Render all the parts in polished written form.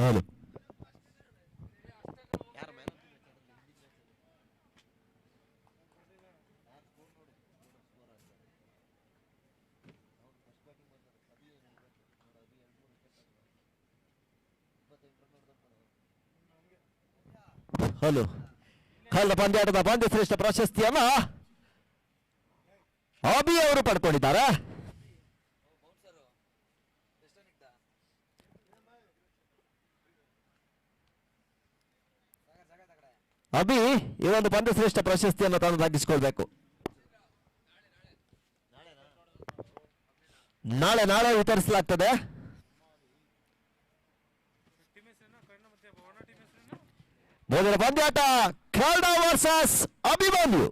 Hello hello ಕಳೆದ ಪಂದ್ಯಾಟದ ಪಂದ್ಯ ಶ್ರೇಷ್ಠ ಪ್ರಶಸ್ತಿಯನ್ನ ಅಭಿ ಅವರು ಪಡ್ಕೊಂಡಿದ್ದಾರೆ. ಅಭಿ ಈ ಒಂದು ಪಂದ್ಯ ಶ್ರೇಷ್ಠ ಪ್ರಶಸ್ತಿಯನ್ನು ತಾನು ದಕ್ಕಿಸಿಕೊಳ್ಬೇಕು. ನಾಳೆ ವಿತರಿಸಲಾಗ್ತದೆ. ಮೊದಲ ಪಂದ್ಯಾಟ ಖೇಡಾ ವರ್ಸಸ್ ಅಭಿಮನ್ಯು.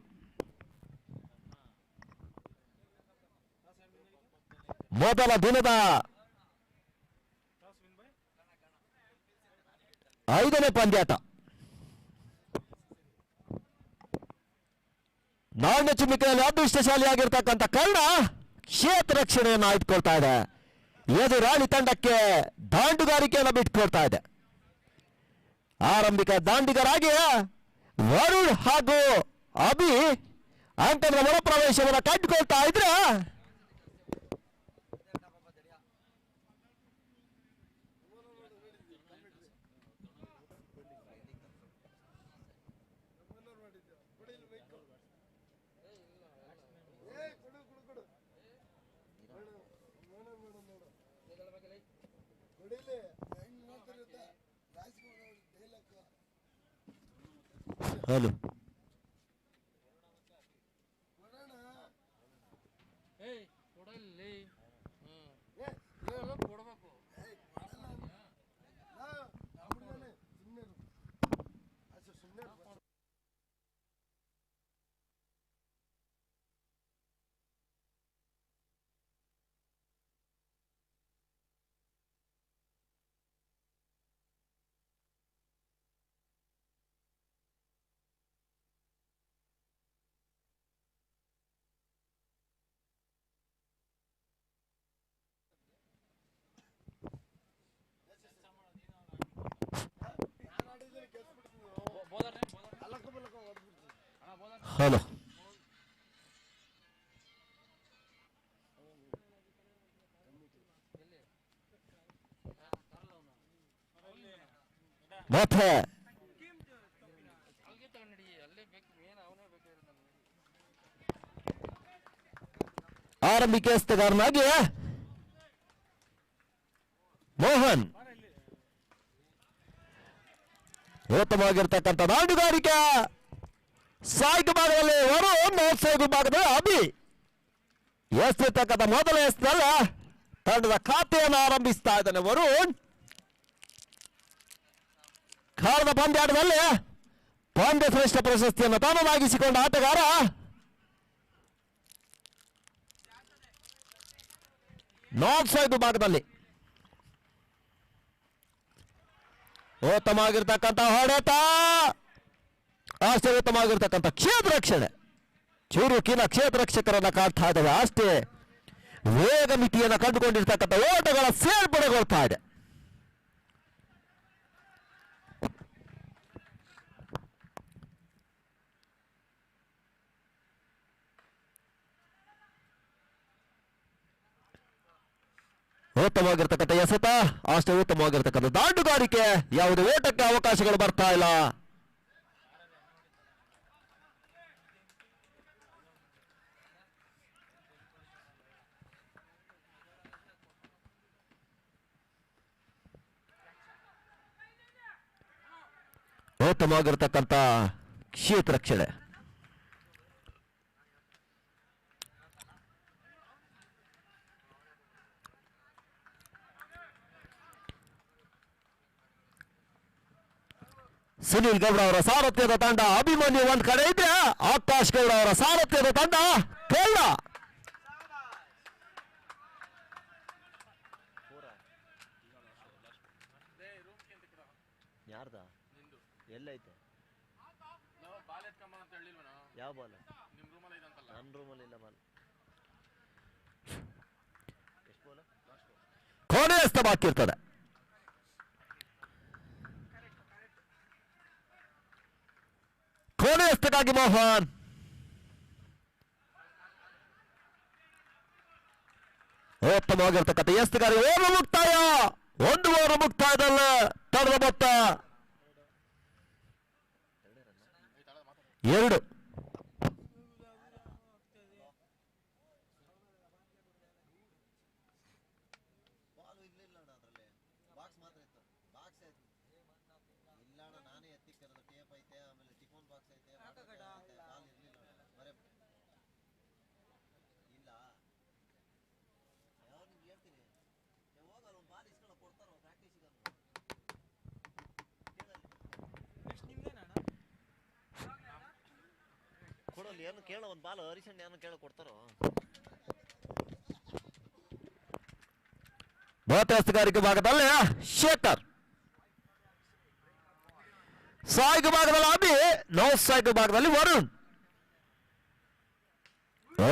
ಮೊದಲ ದಿನದ 5ನೇ ಪಂದ್ಯಾಟ. ನಾಣ್ಯ ಚಿಮ್ಮಿಕೆಯಲ್ಲಿ ಅದೃಷ್ಟಶಾಲಿಯಾಗಿರ್ತಕ್ಕಂಥ ಕರ್ಣ ಕ್ಷೇತ್ರ ರಕ್ಷಣೆಯನ್ನು ಆಯ್ದುಕೊಳ್ತಾ ಇದೆ. ಎದುರಾಳಿ ತಂಡಕ್ಕೆ ದಾಂಡುಗಾರಿಕೆಯನ್ನು ಬಿಟ್ಟುಕೊಡ್ತಾ ಇದೆ. ಆರಂಭಿಕ ದಾಂಡಿಗರಾಗಿ ವರುಣ್ ಹಾಗೂ ಅಭಿ ಅಂಕಣದ ಒಳ ಪ್ರವೇಶವನ್ನು ಕಂಡುಕೊಳ್ತಾ ಇದ್ರೆ ಹಲೋ ಹಲೋ ಮತ್ತೆ ಆರಂಭಿಕಸ್ತಗಾರನಾಗಿ ಮೋಹನ್. ಉತ್ತಮವಾಗಿರ್ತಕ್ಕಂಥ ದಾಂಡುಗಾರಿಕೆ. ಸಾಯ್ಕ ಭಾಗದಲ್ಲಿ ವರುಣ್, ನೋಡ್ಸೋಗು ಭಾಗದಲ್ಲಿ ಅಭಿ. ಎಸ್ತಿರ್ತಕ್ಕಂಥ ಮೊದಲ ಎಸ್ನಲ್ಲ ತಂಡದ ಖಾತೆಯನ್ನು ಆರಂಭಿಸ್ತಾ ಇದ್ದಾನೆ ವರುಣ್. ಕಳೆದ ಪಂದ್ಯಾಟದಲ್ಲಿ ಪಂದ್ಯ ಶ್ರೇಷ್ಠ ಪ್ರಶಸ್ತಿಯನ್ನು ತಾನದಾಗಿಸಿಕೊಂಡ ಆಟಗಾರ ನೋಡ್ಸೋಗು ಭಾಗದಲ್ಲಿ ಉತ್ತಮವಾಗಿರ್ತಕ್ಕಂಥ ಹೊಡೆತ. ಅಷ್ಟೇ ಉತ್ತಮವಾಗಿರ್ತಕ್ಕಂಥ ಕ್ಷೇತ್ರ ರಕ್ಷಣೆ. ಚುರುಕಿನ ಕ್ಷೇತ್ರ ರಕ್ಷಕರನ್ನ ಕಾಡ್ತಾ ಇದ್ದಾವೆ. ಅಷ್ಟೇ ವೇಗ ಮಿತಿಯನ್ನು ಕಂಡುಕೊಂಡಿರ್ತಕ್ಕಂಥ ಓಟಗಳ ಸೇರ್ಪಡೆಗೊಳ್ತಾ ಇದೆ. ಉತ್ತಮವಾಗಿರ್ತಕ್ಕಂಥ ಎಸೆತ. ಅಷ್ಟೇ ಉತ್ತಮವಾಗಿರ್ತಕ್ಕಂಥ ದಾಂಡುಗಾರಿಕೆ. ಯಾವುದೇ ಓಟಕ್ಕೆ ಅವಕಾಶಗಳು ಬರ್ತಾ ಇಲ್ಲ. ಉತ್ತಮವಾಗಿರ್ತಕ್ಕಂಥ ಕ್ಷೇತ್ರ ರಕ್ಷಣೆ. ಸುನಿಲ್ ಗೌಡ ಅವರ ಸಾರಥ್ಯದ ತಂಡ ಅಭಿಮನ್ಯು ಒಂದ್ ಕಡೆ ಇದ್ರೆ, ಆಕಾಶ್ ಗೌಡ ಅವರ ಸಾರಥ್ಯದ ತಂಡ ಕೇರಳ. ಎಲ್ಲೈತೆ ಯಾವ ಬಾಲ್? ನನ್ನ ರೂಮಲ್ಲಿ ಇಲ್ಲ ಬಾಲ್. ಕೊನೆ ಎಸ್ತ ಬಾಕಿ ಇರ್ತದೆ. ಕೊನೆಯಷ್ಟಕ್ಕಾಗಿ ಮೋಹನ್. ಉತ್ತಮವಾಗಿರ್ತಕ್ಕಂಥ ಎಸ್ತುಗಾರಿ ಓವರ್ ಮುಕ್ತಾಯ. 1 ಓವರ್ ಮುಕ್ತಾಯದಲ್ಲಿ ತಡೆದ ಮೊತ್ತ 2. ಏನು ಕೇಳ ಒಂದು ಬಾಲ್ ಹರಿಸಣ್ಣ ಏನು ಕೇಳ ಕೊಡ್ತಾರೋ. ಬಹುತೇಸ್ತುಗಾರಿಕೆ ಭಾಗದಲ್ಲಿ ಶೇಖರ್, ಸಾಯಿಗೆ ಭಾಗದಲ್ಲಿ ಅಭಿ, ನೌ ಸಾಯಿಗೆ ಭಾಗದಲ್ಲಿ ವರುಣ್.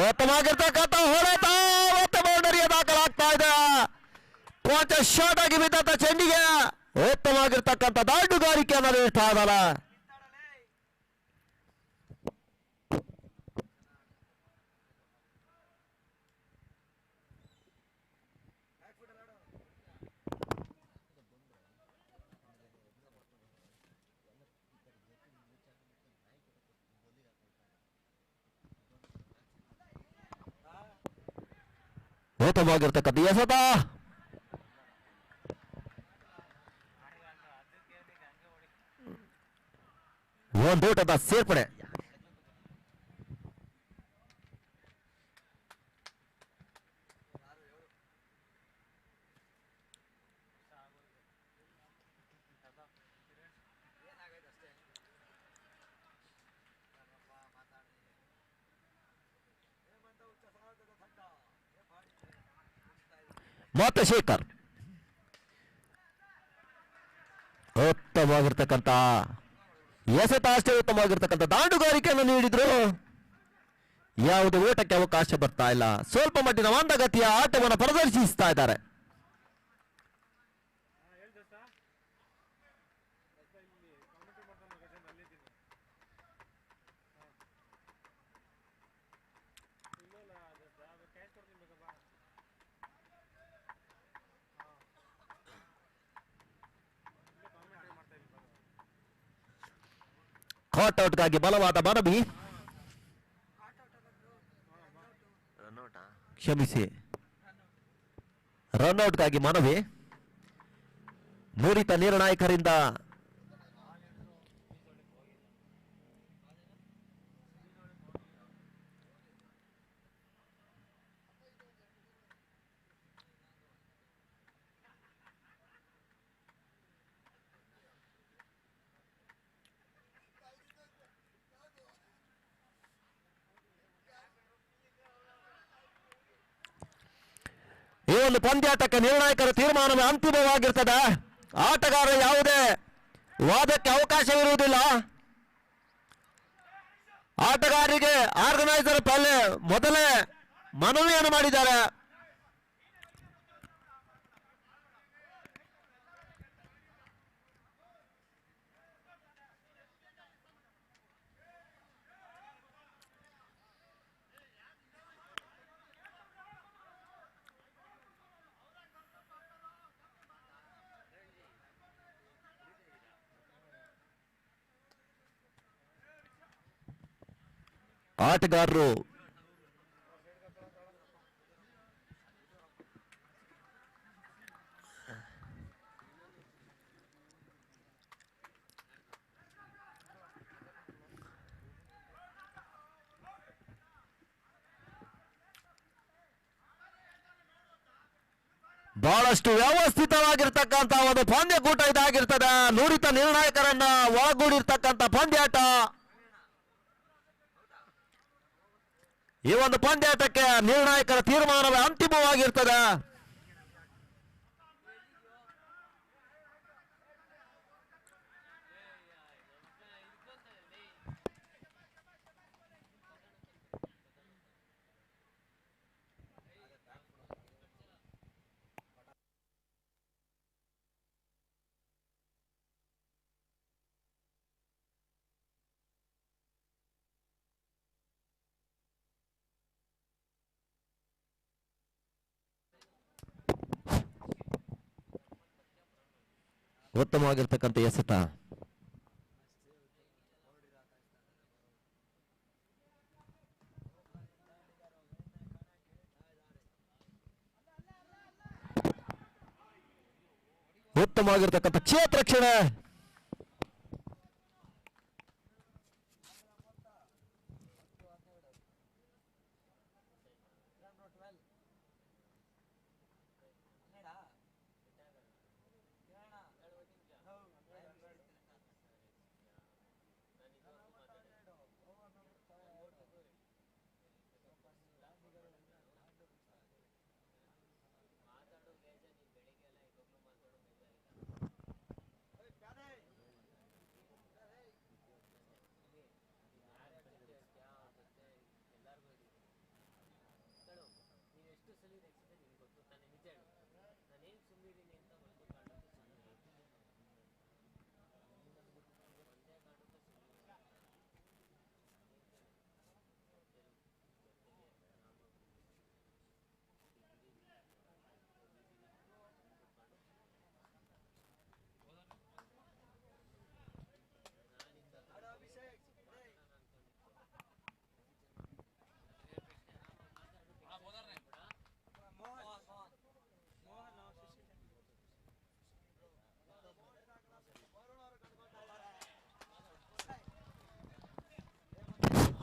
ಉತ್ತಮವಾಗಿರ್ತಕ್ಕಂಥ ಹೊಡೆತ ಬೌಂಡರಿಯ ದಾಖಲಾಗ್ತಾ ಇದೆ. ಕೊಂಚ ಶಾರ್ಟ್ ಆಗಿ ಬಿದ್ದಂತ ಚೆಂಡಿಗೆ ಉತ್ತಮವಾಗಿರ್ತಕ್ಕಂಥ ದಾಟುಗಾರಿಕೆಯನ್ನು ನೀಡ್ತಾ ಇದ್ದಾರೆ. ಉತ್ತಮವಾಗಿರ್ತಕ್ಕಂಥ ಎಸೆತ. ಒಂದೋಟದ ಸೇರ್ಪಡೆ. ಮತ್ತೆ ಶೇಖರ್ ಉತ್ತಮವಾಗಿರ್ತಕ್ಕಂಥ ಎಸೆತ, ಅಷ್ಟೇ ಉತ್ತಮವಾಗಿರ್ತಕ್ಕಂಥ ದಾಂಡುಗಾರಿಕೆಯನ್ನು ನೀಡಿದ್ರು. ಯಾವುದೇ ಓಟಕ್ಕೆ ಅವಕಾಶ ಬರ್ತಾ ಇಲ್ಲ. ಸ್ವಲ್ಪ ಮಟ್ಟಿನ ಮಂದಗತಿಯ ಆಟವನ್ನು ಪ್ರದರ್ಶಿಸ್ತಾ ಇದ್ದಾರೆ. ಕಾಟ್ಔಟ್ಗಾಗಿ ಬಲವಾದ ಮನವಿ. ಕ್ಷಮಿಸಿ, ರನ್ಔಟ್ಗಾಗಿ ಮನವಿ. ನುರಿತ ನಿರ್ಣಾಯಕರಿಂದ ಈ ಒಂದು ಪಂದ್ಯಾಟಕ್ಕೆ ನಿರ್ಣಾಯಕರ ತೀರ್ಮಾನವೇ ಅಂತಿಮವಾಗಿರ್ತದೆ. ಆಟಗಾರ ಯಾವುದೇ ವಾದಕ್ಕೆ ಅವಕಾಶವಿರುವುದಿಲ್ಲ. ಆಟಗಾರರಿಗೆ ಆರ್ಗನೈಸರ್ ಮೊದಲೇ ಮನವಿಯನ್ನು ಮಾಡಿದ್ದಾರೆ. ಆಟಗಾರರು ಬಹಳಷ್ಟು ವ್ಯವಸ್ಥಿತವಾಗಿರ್ತಕ್ಕಂಥ ಒಂದು ಪಂದ್ಯಕೂಟ ಇದಾಗಿರ್ತದೆ. ನುರಿತ ನಿರ್ಣಾಯಕರನ್ನ ಒಳಗೂಡಿರ್ತಕ್ಕಂಥ ಪಂದ್ಯಾಟ. ಈ ಒಂದು ಪಂದ್ಯಾಟಕ್ಕೆ ನಿರ್ಣಾಯಕರ ತೀರ್ಮಾನವೇ ಅಂತಿಮವಾಗಿರ್ತದೆ. ಉತ್ತಮವಾಗಿರ್ತಕ್ಕಂಥ ಎಸೆತ. ಉತ್ತಮವಾಗಿರ್ತಕ್ಕಂಥ ಕ್ಷೇತ್ರ ರಕ್ಷಣೆ.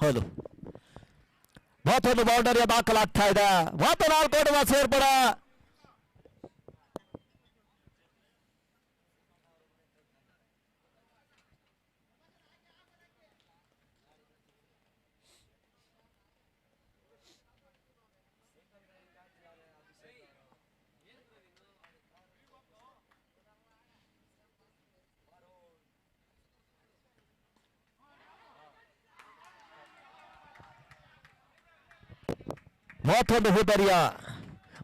ಹೌದು, ಮತ್ತೊಂದು ಬೌಂಡರಿಯ ದಾಖಲಾಗ್ತಾ ಇದೆ. ಮತ್ತು 4 ಓಟದ ಸೇರ್ಪಡೆ. ಮತ್ತೊಂದು ಹುದ್ದರಿಯ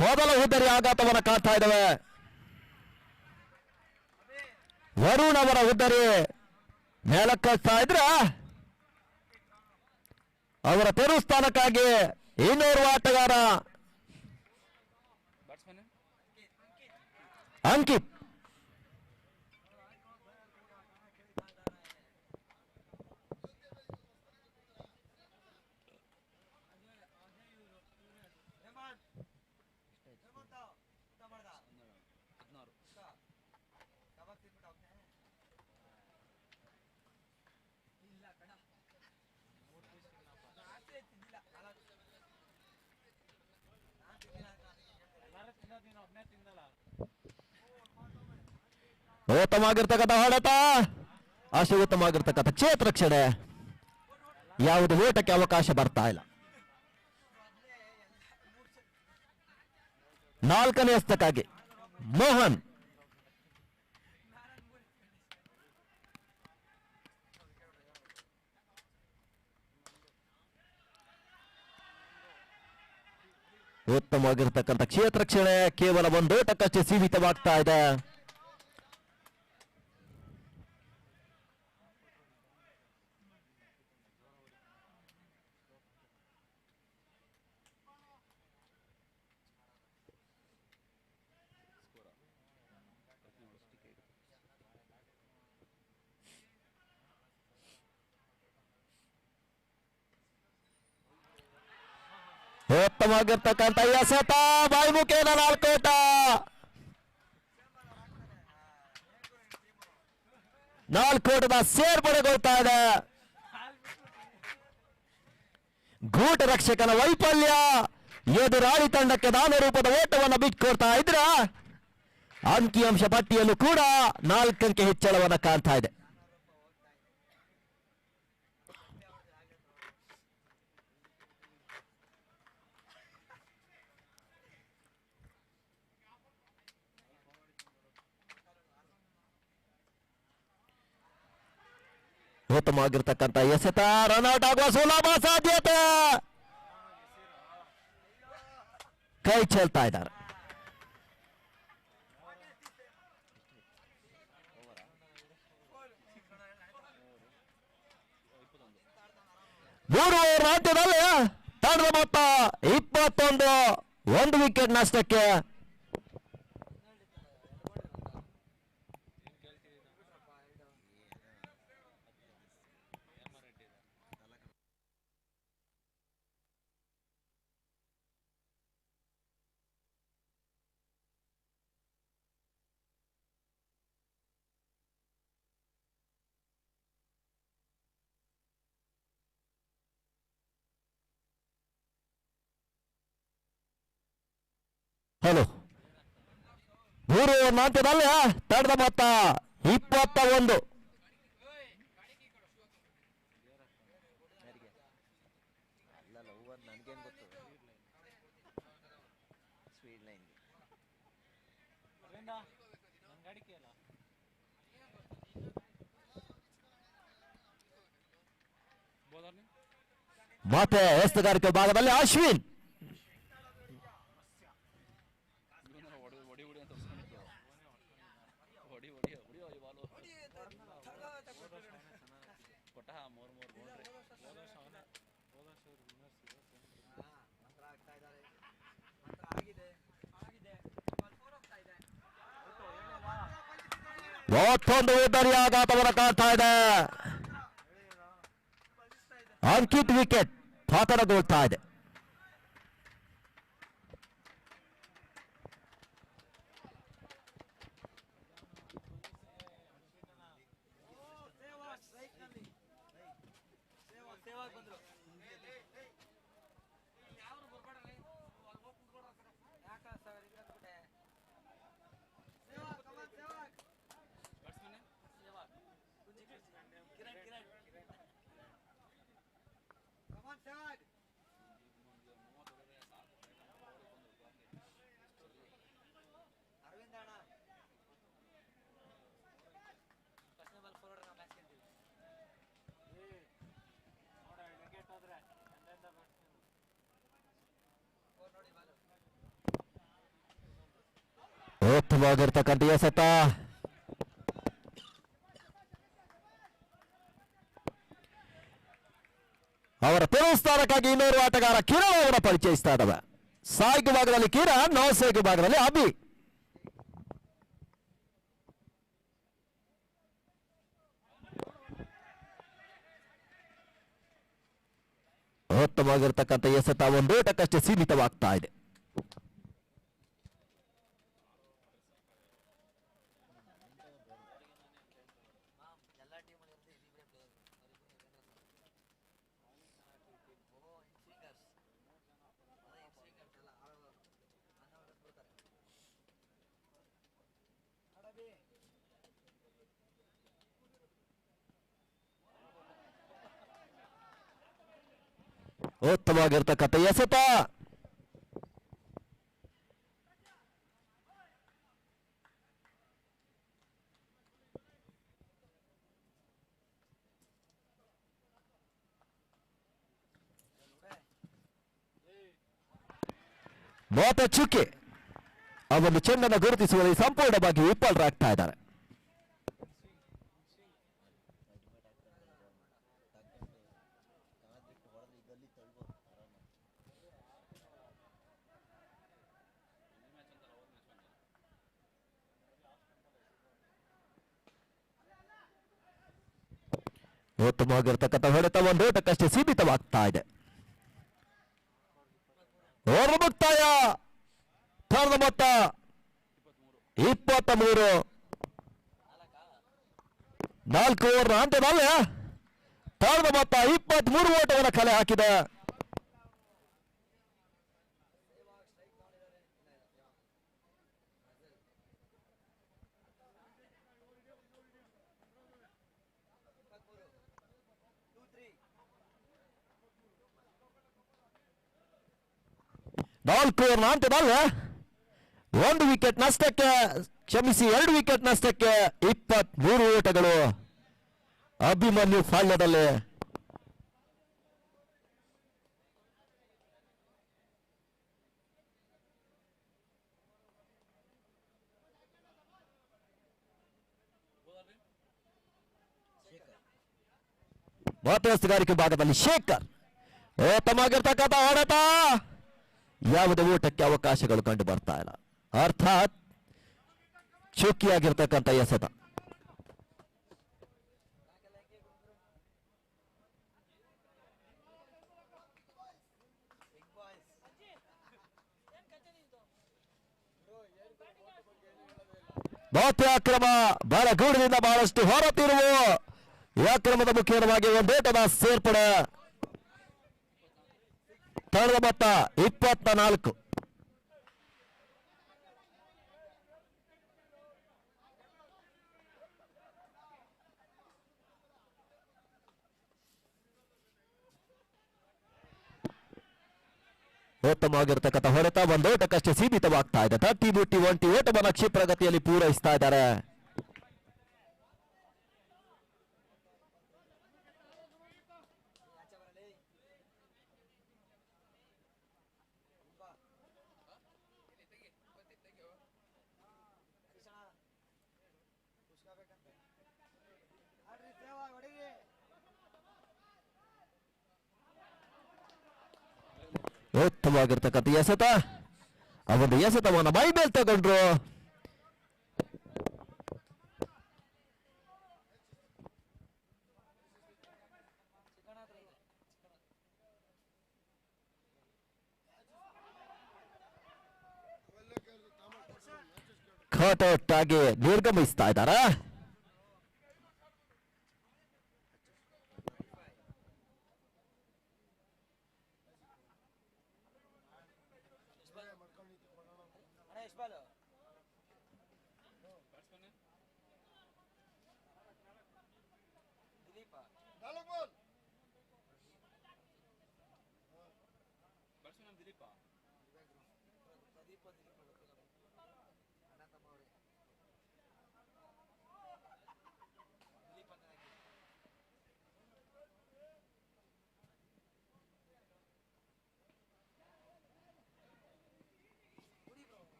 ಮೊದಲ ಹುದ್ದರಿಯ ಆಘಾತವನ್ನು ಕಾಡ್ತಾ ಇದ್ದಾವೆ. ವರುಣ್ ಅವರ ಹುದ್ದರಿ ಮೇಲಕ್ಕಿಸ್ತಾ ಇದ್ರ ಅವರ ತೆರವು ಸ್ಥಾನಕ್ಕಾಗಿ ಇನ್ನೋರ್ವ ಆಟಗಾರ ಅಂಕಿತ್. ಉತ್ತಮವಾಗಿರ್ತಕ್ಕಂಥ ಹೊಡೆತ, ಅಷ್ಟು ಉತ್ತಮವಾಗಿರ್ತಕ್ಕಂಥ ಕ್ಷೇತ್ರ ರಕ್ಷಣೆ. ಯಾವುದೇ ಓಟಕ್ಕೆ ಅವಕಾಶ ಬರ್ತಾ ಇಲ್ಲ. 4ನೇ ಎಸೆತಕ್ಕಾಗಿ ಮೋಹನ್. ಉತ್ತಮವಾಗಿರ್ತಕ್ಕಂಥ ಕ್ಷೇತ್ರ ರಕ್ಷಣೆ ಕೇವಲ ಒಂದು ಓಟಕ್ಕಷ್ಟೇ ಸೀಮಿತವಾಗ್ತಾ ಇದೆ. ಉತ್ತಮವಾಗಿರ್ತಕ್ಕಂಥ ಎಸೆತ ಬಾಯ್ಮುಖೇನ 4 ಓಟ. ಓಟದ ಸೇರ್ಪಡೆಗೊಳ್ತಾ ಇದೆ. ಗೂಟ ರಕ್ಷಕನ ವೈಫಲ್ಯ ಎದುರಾಳಿ ತಂಡಕ್ಕೆ ನಾಮರೂಪದ ಓಟವನ್ನು ಬಿಟ್ಕೊಡ್ತಾ ಇದ್ರ ಅಂಕಿಅಂಶ ಪಟ್ಟಿಯಲ್ಲೂ ಕೂಡ 4 ಅಂಕೆ ಹೆಚ್ಚಳವನ್ನು ಕಾಣ್ತಾ ಇದೆ. ಉತ್ತಮವಾಗಿರ್ತಕ್ಕಂಥ ಎಸೆತ ರನ್ಔಟ್ ಆಗುವ ಸುಲಭ ಸಾಧ್ಯತೆ. ಕೈ ಚೆಲ್ತಾ ಇದ್ದಾರೆ. ಮೂರು ರಾಜ್ಯದಲ್ಲಿ ತಂಡದ ಮೊತ್ತ 21, 1 ವಿಕೆಟ್ ನಷ್ಟಕ್ಕೆ. ಹಲೋ 3 ಅಂತ್ಯದಲ್ಲಿ ತಡೆದ ಮೊತ್ತ 21. ಅಲ್ಲ ಓವರ್ ನನ್ಗೇನ್ ಗೊತ್ತು ಸ್ಪೀಡ್ ಲೈನ್ ಮತ್ತೆ ಎಸ್ತುಗಾರಿಕೆ ಭಾಗದಲ್ಲಿ ಅಶ್ವಿನ್ ಮತ್ತೊಂದು ಉದ್ದರಿಯ ಆಘಾತವನ್ನು ಕಾಣ್ತಾ ಇದೆ. ಅಂಕಿತ್ ವಿಕೆಟ್ ಪತನಗೊಳ್ತಾ ಇದೆ. ಉತ್ತಮವಾಗಿರ್ತಕ್ಕಂಥ ಎಸೆತ. ಅವರ ತೆರವು ಸ್ಥಾನಕ್ಕಾಗಿ ಇನ್ನೂರು ಆಟಗಾರ ಕಿರಣ್ ಅವರ ಪರಿಚಯಿಸ್ತಾ ಇದ್ದಾವೆ. ಸಾಯ್ಗೆ ಭಾಗದಲ್ಲಿ ಕಿರಣ್, ನೌಸೇಗೆ ಭಾಗದಲ್ಲಿ ಅಭಿ. ಉತ್ತಮವಾಗಿರ್ತಕ್ಕಂಥ ಎಸೆತ ಒಂದು ಓಟಕ್ಕಷ್ಟೇ ಸೀಮಿತವಾಗ್ತಾ ಇದೆ. ಉತ್ತಮವಾಗಿರ್ತಕ್ಕಂಥ ಎಸೆತ. ಮತ್ತೆ ಚುಕ್ಕೆ ಆ ಒಂದು ಚೆಂಡನ್ನು ಗುರುತಿಸುವಲ್ಲಿ ಸಂಪೂರ್ಣವಾಗಿ ವಿಫಲರಾಗ್ತಾ ಇದ್ದಾರೆ. ಉತ್ತಮವಾಗಿರ್ತಕ್ಕಂಥ ಹೊಡೆತ ಒಂದು ಓಟಕ್ಕಷ್ಟೇ ಸೀಮಿತವಾಗ್ತಾ ಇದೆ. ಓವರ್ ಮುಕ್ತಾಯ. ಥರ್ಡ್ ಮೊತ್ತ 23. 4 ಓವರ್ನ ಅಂತ್ಯದಲ್ಲಿ ಥರ್ಡ್ ಮೊತ್ತ 23 ಓಟವನ್ನು ಕಲೆ ಹಾಕಿದೆ. ನಾಲ್ಕು ಓವರ್ನ ಅಂತ್ಯದಲ್ಲಿ 1 ವಿಕೆಟ್ ನಷ್ಟಕ್ಕೆ, ಕ್ಷಮಿಸಿ 2 ವಿಕೆಟ್ ನಷ್ಟಕ್ಕೆ 23 ಓಟಗಳು ಅಭಿಮನ್ಯು ಫಾಲ್ಯದಲ್ಲಿ. ಮಧ್ಯಸ್ಥಗಾರಿಕೆ ಭಾಗದಲ್ಲಿ ಶೇಖರ್. ಉತ್ತಮವಾಗಿರ್ತಕ್ಕಂಥ ಹೊಡೆತ. ಯಾವುದೇ ಓಟಕ್ಕೆ ಅವಕಾಶಗಳು ಕಂಡು ಬರ್ತಾ ಇಲ್ಲ. ಅರ್ಥಾತ್ ಚುಕ್ಕಿಯಾಗಿರ್ತಕ್ಕಂಥ ಎಸೆತ. ಬಹುತೇಕ ಅಕ್ರಮ ಬಲಗೂಡಿನಿಂದ ಬಹಳಷ್ಟು ಹೊರತಿರುವು. ಈ ಅಕ್ರಮದ ಮುಖೇನವಾಗಿ ಒಂದೋಟದ ಸೇರ್ಪಡೆ. ತಡೆದ ಮೊತ್ತ 24. ಉತ್ತಮವಾಗಿರ್ತಕ್ಕಂಥ ಹೊಡೆತ ಒಂದು ಓಟಕ್ಕಷ್ಟೇ ಸೀಮಿತವಾಗ್ತಾ ಇದೆ. ತಟ್ಟಿ ಬುಟ್ಟಿ ಒಂಟಿ ಓಟವನ್ನು ಕ್ಷಿಪ್ರಗತಿಯಲ್ಲಿ ಪೂರೈಸ್ತಾ ಇದ್ದಾರೆ. ಉತ್ತಮವಾಗಿರ್ತಕ್ಕಂಥ ಎಸೆತ, ಆ ಒಂದು ಎಸೆತವನ್ನು ಮೈ ಮೇಲೆ ತಗೊಂಡ್ರು. ಕಟೌಟ್ ಆಗಿ ನಿರ್ಗಮಿಸ್ತಾ ಇದ್ದಾರೆ.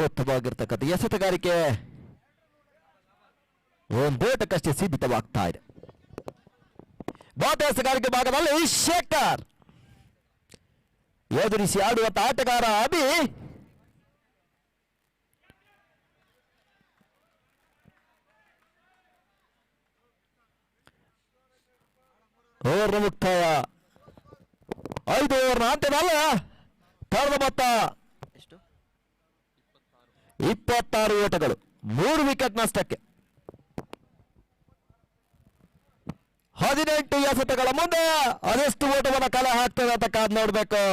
ಉತ್ತಮವಾಗಿರ್ತಕ್ಕಂಥ ಎಸೆತಗಾರಿಕೆ ಒಂದೋಟಕ್ಕಷ್ಟೇ ಸೀಮಿತವಾಗ್ತಾ ಇದೆ. ಎಸೆಗಾರಿಕೆ ಭಾಗದಲ್ಲಿ ಶೇಖರ್ ಎದುರಿಸಿ ಆಡುವಂತ ಆಟಗಾರ ಅಭಿ. ಓವರ್ ಮುಕ್ತಾಯ. 5 ಓವರ್ನ ಅಂತ್ಯದಲ್ಲ ಕಳೆದ ಮೊತ್ತ 26 ಓಟಗಳು, 3 ವಿಕೆಟ್ ನಷ್ಟಕ್ಕೆ. 18 ಎಸೆತಗಳ ಮುಂದೆ ಅದೆಷ್ಟು ಓಟವನ್ನು ಕಲೆ ಹಾಕ್ತದೆ ಅಂತ ಕಾದ್ ನೋಡ್ಬೇಕು.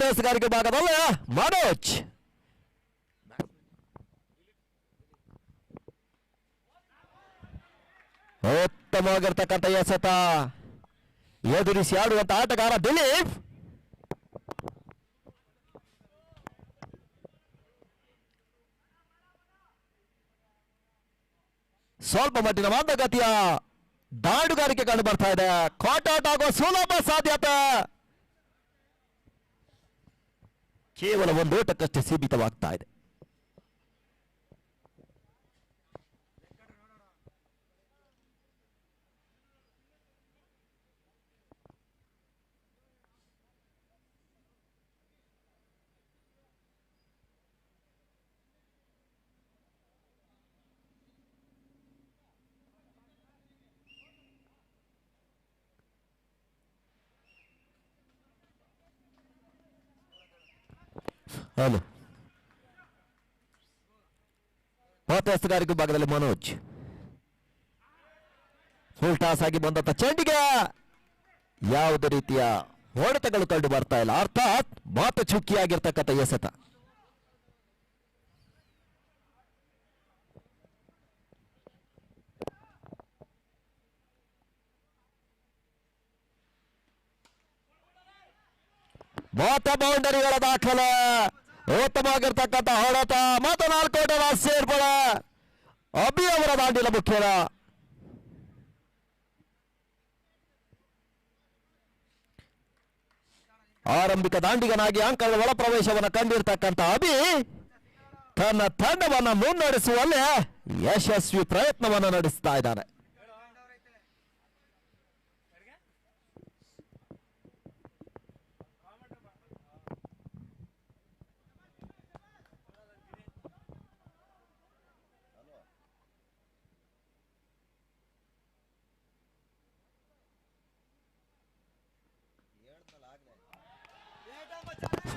ಎಸೆಗಾರಿಕೆ ಭಾಗದಲ್ಲಿ ಮನೋಜ್ ಉತ್ತಮವಾಗಿರ್ತಕ್ಕಂಥ ಎಸೆತ, ಎದುರಿಸಿ ಆಡುವಂತ ಆಟಗಾರ ದಿಲೀಪ್. ಸ್ವಲ್ಪ ಮಟ್ಟಿನ ಮಂದಗತಿಯ ದಾಂಡುಗಾರಿಕೆ ಕಂಡು ಬರ್ತಾ ಇದೆ. ಕಾಟೌಟ್ ಆಗುವ ಸುಲಭ ಸಾಧ್ಯತೆ ಕೇವಲ ಒಂದು ಓಟಕ್ಕಷ್ಟೇ ಸೀಮಿತವಾಗ್ತಾ ಇದೆ. ಹಲೋ, ಎಸೆಗಾರಿಕೆ ಭಾಗದಲ್ಲಿ ಮನೋಜ್ ಫುಲ್ ಟಾಸ್ ಆಗಿ ಬಂದಂತ ಚೆಂಡಿಗೆ ಯಾವುದೇ ರೀತಿಯ ಹೊಡೆತಗಳು ಕಂಡು ಬರ್ತಾ ಇಲ್ಲ. ಅರ್ಥಾತ್ ಮಾತು ಚುಕ್ಕಿಯಾಗಿರ್ತಕ್ಕಂಥ ಎಸೆತ. ಬೌಂಡರಿಗಳ ದಾಖಲೆ, ಉತ್ತಮವಾಗಿರ್ತಕ್ಕಂಥ ಹೊಡೆತ ಮತ್ತು 4 ಓಟದ ಸೇರ್ಪಡೆ. ಅಭಿ ಅವರ ದಾಂಡಿಲ ಮುಖ್ಯರ. ಆರಂಭಿಕ ದಾಂಡಿಗನಾಗಿ ಅಂಕಗಳ ಒಳ ಪ್ರವೇಶವನ್ನು ಕಂಡಿರ್ತಕ್ಕಂಥ ಅಭಿ ತನ್ನ ತಂಡವನ್ನು ಮುನ್ನಡೆಸುವಲ್ಲಿ ಯಶಸ್ವಿ ಪ್ರಯತ್ನವನ್ನು ನಡೆಸ್ತಾ ಇದ್ದಾನೆ.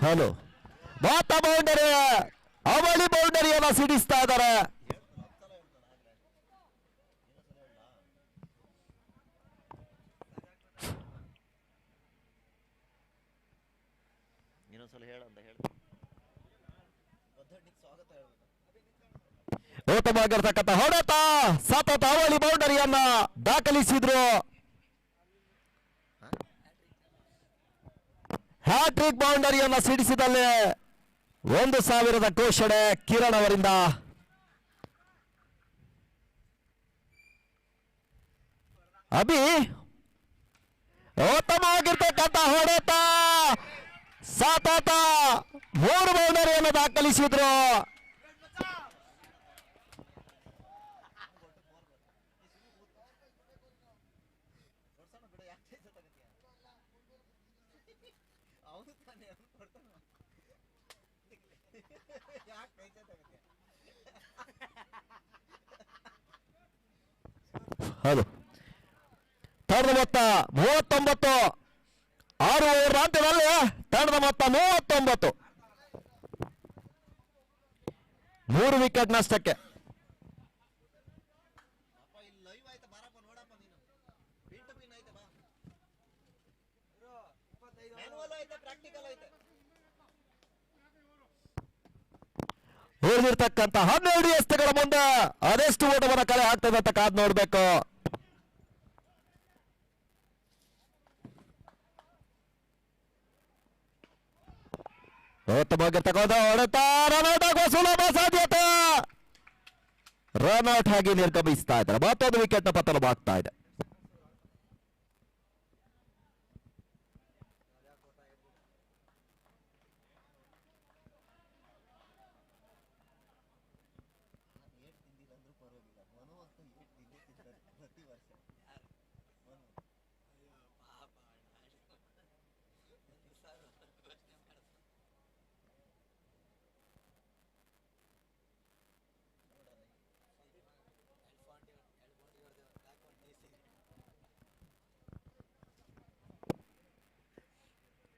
ಹಲೋ ಮಾತ ಬೌಂಡರಿ ಅವಳಿ ಬೌಂಡರಿಯನ್ನ ಸಿಡಿಸ್ತಾ ಇದ್ದಾರೆ. ಇನ್ನೊಂದ್ಸಲ ಹೇಳಂತ ಹೇಳ. ಉತ್ತಮವಾಗಿರ್ತಕ್ಕಂಥ ಹೊಡೆತ ಸತತ ಅವಳಿ ಬೌಂಡರಿಯನ್ನ ದಾಖಲಿಸಿದ್ರು. ಹ್ಯಾಟ್ರಿಕ್ ಬೌಂಡರಿಯನ್ನ ಸಿಡಿಸಿದಲ್ಲಿ 1,000 ಘೋಷಣೆ ಕಿರಣ್ ಅವರಿಂದ. ಅಭಿ ಉತ್ತಮವಾಗಿರ್ತಕ್ಕಂಥ ಹೊಡೆತ ಸತತ 3 ಬೌಂಡರಿಯನ್ನು ದಾಖಲಿಸಿದ್ರು. ಹೌದು ತಂಡದ ಮೊತ್ತ 39. 6 ಓವರ್ ಅಂತ್ಯದಲ್ಲಿ ತಂಡದ ಮೊತ್ತ 39. 3 ವಿಕೆಟ್ ನಷ್ಟಕ್ಕೆ. ಉಳಿದಿರ್ತಕ್ಕಂಥ 12 ಎಸ್ತುಗಳ ಮುಂದೆ ಅದೆಷ್ಟು ಓಟವನ್ನು ಕಲೆ ಆಗ್ತದೆ ಅಂತ ಕಾದ್ ನೋಡ್ಬೇಕು. ಉತ್ತಮವಾಗಿರ್ತಕ್ಕಂಥ ಹೊಡೆತ ರನ್ಔಟ್ ಆಗುವ ಸುಲಭ ಸಾಧ್ಯತೆ. ರನ್ಔಟ್ ಆಗಿ ನಿರ್ಗಮಿಸ್ತಾ ಇದ್ದಾರೆ. ಮತ್ತೊಂದು ವಿಕೆಟ್ ನ ಪತನವಾಗ್ತಾ ಇದೆ.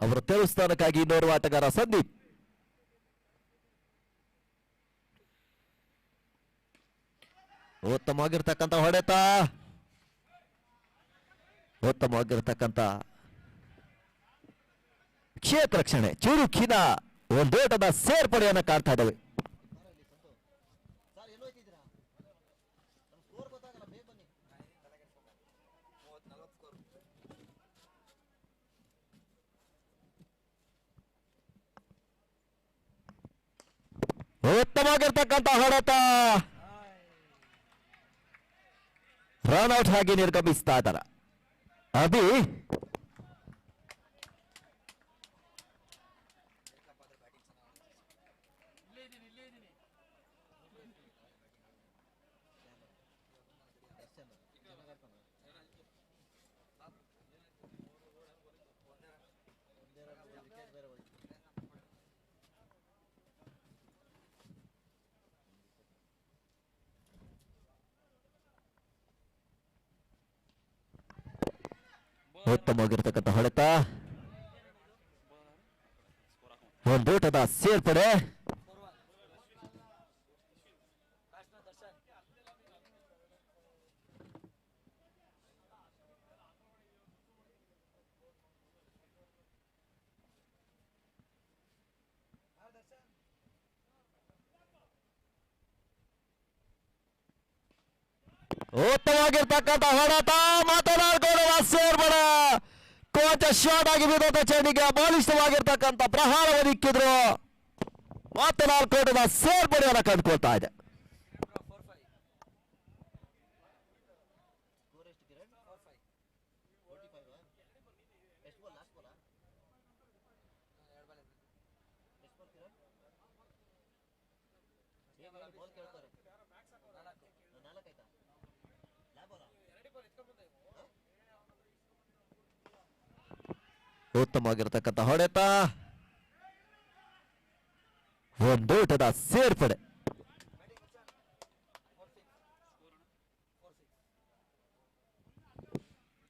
ಅವರ ದೇವಸ್ಥಾನಕ್ಕಾಗಿ ಇನ್ನೋರ್ವ ಆಟಗಾರ ಸಂದೀಪ್. ಉತ್ತಮವಾಗಿರ್ತಕ್ಕಂಥ ಹೊಡೆತ, ಉತ್ತಮವಾಗಿರ್ತಕ್ಕಂಥ ಕ್ಷೇತ್ರ ರಕ್ಷಣೆ, ಚುರುಕಿನ ಒಂದೋಟದ ಸೇರ್ಪಡೆಯನ್ನು ಕಾಡ್ತಾ ಇದ್ದಾವೆ. ಉತ್ತಮವಾಗಿರ್ತಕ್ಕಂಥ ಹೊಡೆತ ರನ್ಔಟ್ ಆಗಿ ನಿರ್ಗಮಿಸ್ತಾ ಇದ್ದಾರೆ. ಅಭಿ ಉತ್ತಮವಾಗಿರ್ತಕ್ಕಂಥ ಹೊಡೆತ, ಒಂದೋಟದ ಸೇರ್ಪಡೆ. ಉತ್ತಮವಾಗಿರ್ತಕ್ಕಂಥ ಹೊಡೆತ, ಮಾತನಾಡ್ಕೊಳ್ಳುವ ಸೇರ್ಪಡೆ. ಕೋಚ ಶಾಟ್ ಆಗಿ ಬಿದ್ದಂತ ಚೆಂಡಿಗೆ ಬಲಿಷ್ಠವಾಗಿರ್ತಕ್ಕಂಥ ಪ್ರಹಾರವನ್ನು ಇಕ್ಕಿದ್ರು. ಮಾತನಾಡ್ಕೊಳ್ಳುವ ಸೇರ್ಪಡೆಯನ್ನು ಕಂಡುಕೊಳ್ತಾ ಇದೆ. ಉತ್ತಮವಾಗಿರ್ತಕ್ಕಂಥ ಹೊಡೆತ, ಒಂದೋಟದ ಸೇರ್ಪಡೆ.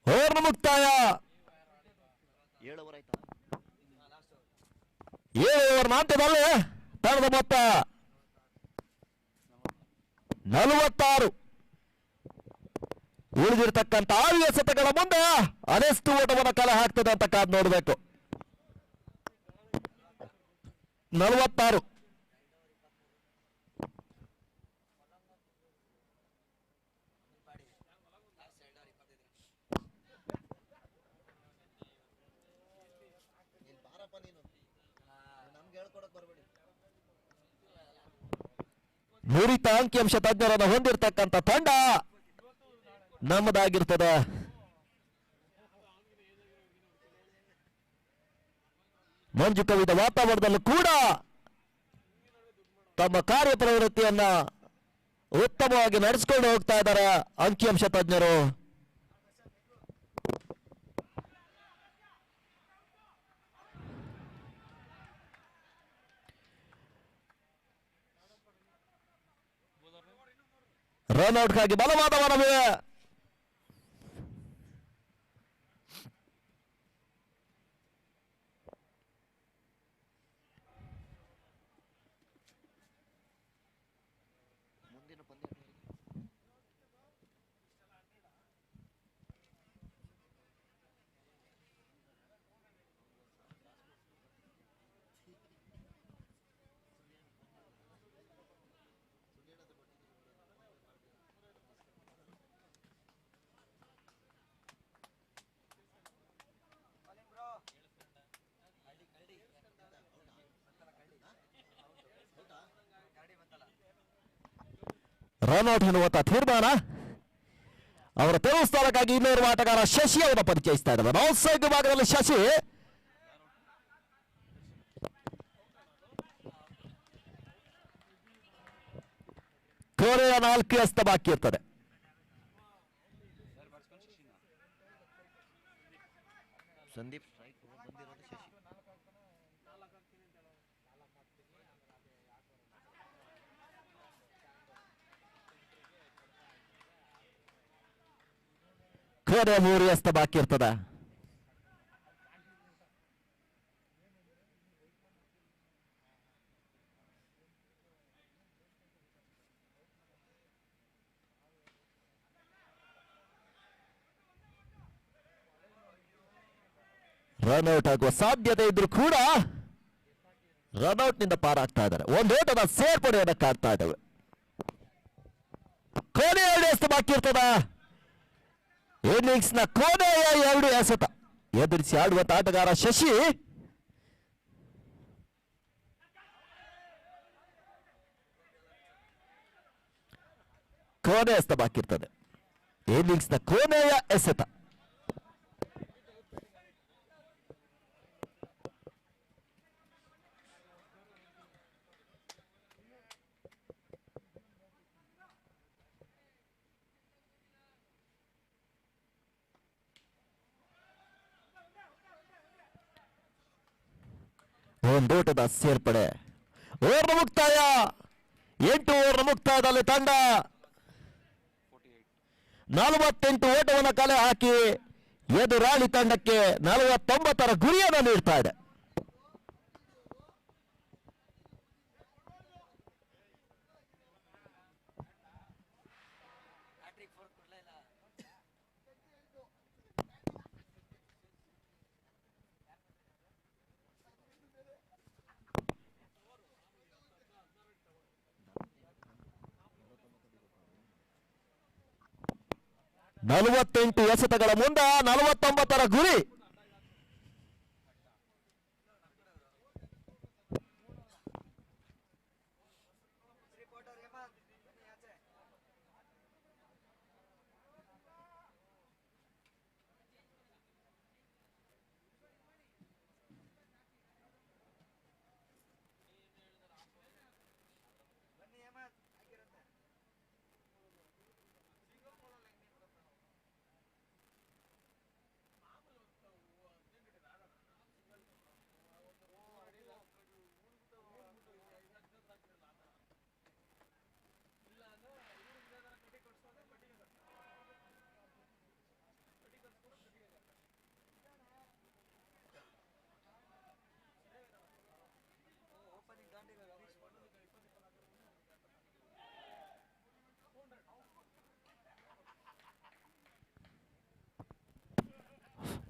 ಓವರ್ ಮುಕ್ತಾಯ. 7 ಓವರ್ನ ಅಂತ್ಯದಲ್ಲಿ ತಂಡದ ಮೊತ್ತ 46. ಉಳಿದಿರ್ತಕ್ಕಂಥ 6 ಎಸೆತಗಳ ಮುಂದೆ ಅದೆಷ್ಟು ಓಟವನ್ನು ಕಲೆ ಹಾಕ್ತದೆ ಅಂತ ಕಾದು ನೋಡಬೇಕು. 46. ನೀನ್ ಬಾರಪ್ಪ ನೀನು ನಮ್ಗೆ ಹೇಳ್ಕೊಡಕ್ ಬರ್ಬೇಡಿ. ನುರಿತ ಅಂಕಿಅಂಶ ತಜ್ಞರನ್ನು ಹೊಂದಿರತಕ್ಕಂಥ ತಂಡ ನಮ್ಮದಾಗಿರ್ತದೆ. ಮಂಜು ಕವಿದ ವಾತಾವರಣದಲ್ಲೂ ಕೂಡ ತಮ್ಮ ಕಾರ್ಯಪ್ರವೃತ್ತಿಯನ್ನ ಉತ್ತಮವಾಗಿ ನಡೆಸಿಕೊಂಡು ಹೋಗ್ತಾ ಇದ್ದಾರೆ ಅಂಕಿಅಂಶ ತಜ್ಞರು. ರನ್ಔಟ್ಗಾಗಿ ಬಲವಾದ ಮನವಿ. ಮುಂದಿನ ಪಂದ್ಯ ರನ್ಔಟ್ ಎನ್ನುವಂತ ತೀರ್ಮಾನ. ಅವರ ತೆರವು ಸ್ಥಾನಕ್ಕಾಗಿ ಇನ್ನೋರ್ವ ಆಟಗಾರ ಶಶಿ ಅವರ ಪರಿಚಯಿಸ್ತಾ ಇದ್ದಾರೆ. ಔಟ್ಸೈಡ್ ವಿಭಾಗದಲ್ಲಿ ಶಶಿ ಕೊನೆಯ 4 ಎಸೆತ ಬಾಕಿ ಇರ್ತದೆ. ಸಂದೀಪ್ ಸ್ಟ್ರೈಕ್ ಬಂದಿರೋದು ಶಶಿ. ಕೊನೆಯ 3 ಎಸೆತ ಬಾಕಿ ಇರ್ತದೆ. ರನ್ಔಟ್ ಆಗುವ ಸಾಧ್ಯತೆ ಇದ್ರೂ ಕೂಡ ರನ್ಔಟ್ ನಿಂದ ಪಾರಾಗ್ತಾ ಇದ್ದಾರೆ. ಒಂದು ಓಟದ ಸೇರ್ಪಡೆಯನ್ನು ಕಾಡ್ತಾ ಇದ್ದಾವೆ. ಕೊನೆಯ 2 ಎಸೆತ ಬಾಕಿ ಇರ್ತದ. ಇನ್ನಿಂಗ್ಸ್ ನ ಕೊನೆಯ 2 ಎಸೆತ ಎದುರಿಸಿ ಆಡುವಂತ ಆಟಗಾರ ಶಶಿ. ಕೊನೆಯ ಎಸೆತ ಬಾಕಿ ಇರ್ತದೆ. ಇನ್ನಿಂಗ್ಸ್ ನ ಕೊನೆಯ ಎಸೆತ. ಒಂದೋಟದ ಸೇರ್ಪಡೆ. ಓವರ್ನ ಮುಕ್ತಾಯ. 8 ಓವರ್ನ ಮುಕ್ತಾಯದಲ್ಲಿ ತಂಡ 48 ಓಟವನ್ನು ಕಲೆ ಹಾಕಿ ಎದುರಾಳಿ ತಂಡಕ್ಕೆ 49ರ ಗುರಿಯನ್ನು ನೀಡ್ತಾ ಇದೆ. ನಲವತ್ತೆಂಟು ಎಸೆತಗಳ ಮುಂದೆ 49ರ ಗುರಿ.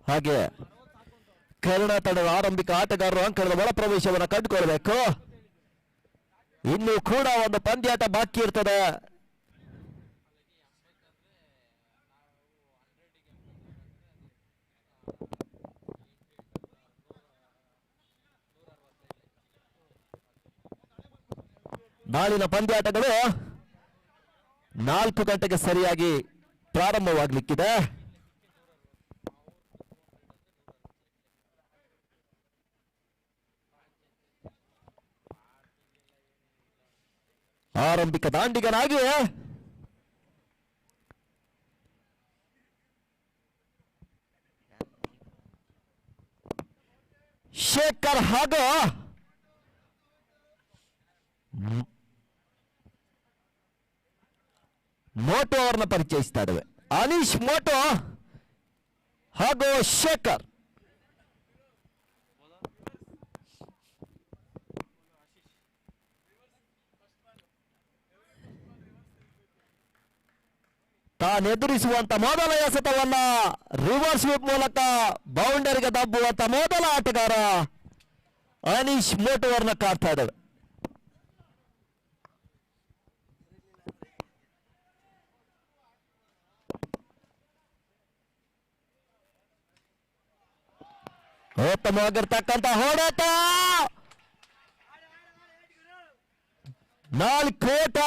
ಹಾಗೆ ಕರ್ಣ ತಂಡದ ಆರಂಭಿಕ ಆಟಗಾರರು ಅಂಕಣದ ಒಳ ಪ್ರವೇಶವನ್ನು ಕಂಡುಕೊಳ್ಬೇಕು. ಇನ್ನೂ ಕೂಡ ಒಂದು ಪಂದ್ಯಾಟ ಬಾಕಿ ಇರ್ತದೆ. ನಾಳಿನ ಪಂದ್ಯಾಟಗಳು 4 ಗಂಟೆಗೆ ಸರಿಯಾಗಿ ಪ್ರಾರಂಭವಾಗಲಿಕ್ಕಿದೆ. ಆರಂಭಿಕ ದಾಂಡಿಗನಾಗಿ ಶೇಖರ್ ಹಾಗೂ ಮೋಟೋ ಅವರನ್ನ ಪರಿಚಯಿಸ್ತಾ ಇದ್ದೇವೆ. ಅನೀಶ್ ಮೋಟೋ ಹಾಗೂ ಶೇಖರ್. ತಾನೆದುರಿಸುವಂತ ಮೊದಲ ಎಸೆತವನ್ನ ರಿವರ್ಸ್ ವಿಪ್ ಮೂಲಕ ಬೌಂಡರಿಗೆ ದಬ್ಬುವಂತ ಮೊದಲ ಆಟಗಾರ ಅನೀಶ್ ಮೋಟೋ ಅವರನ್ನ ಕಾಡ್ತಾ ಇದ್ದೇವೆ. ಉತ್ತಮವಾಗಿರ್ತಕ್ಕಂಥ ಹೊಡೆತ, 4 ಓಟ,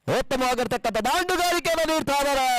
ಉತ್ತಮವಾಗಿರ್ತಕ್ಕಂಥ ದಾಂಡುಗಾರಿಕೆಯನ್ನು ನೀಡ್ತಾ ಇದ್ದಾರೆ.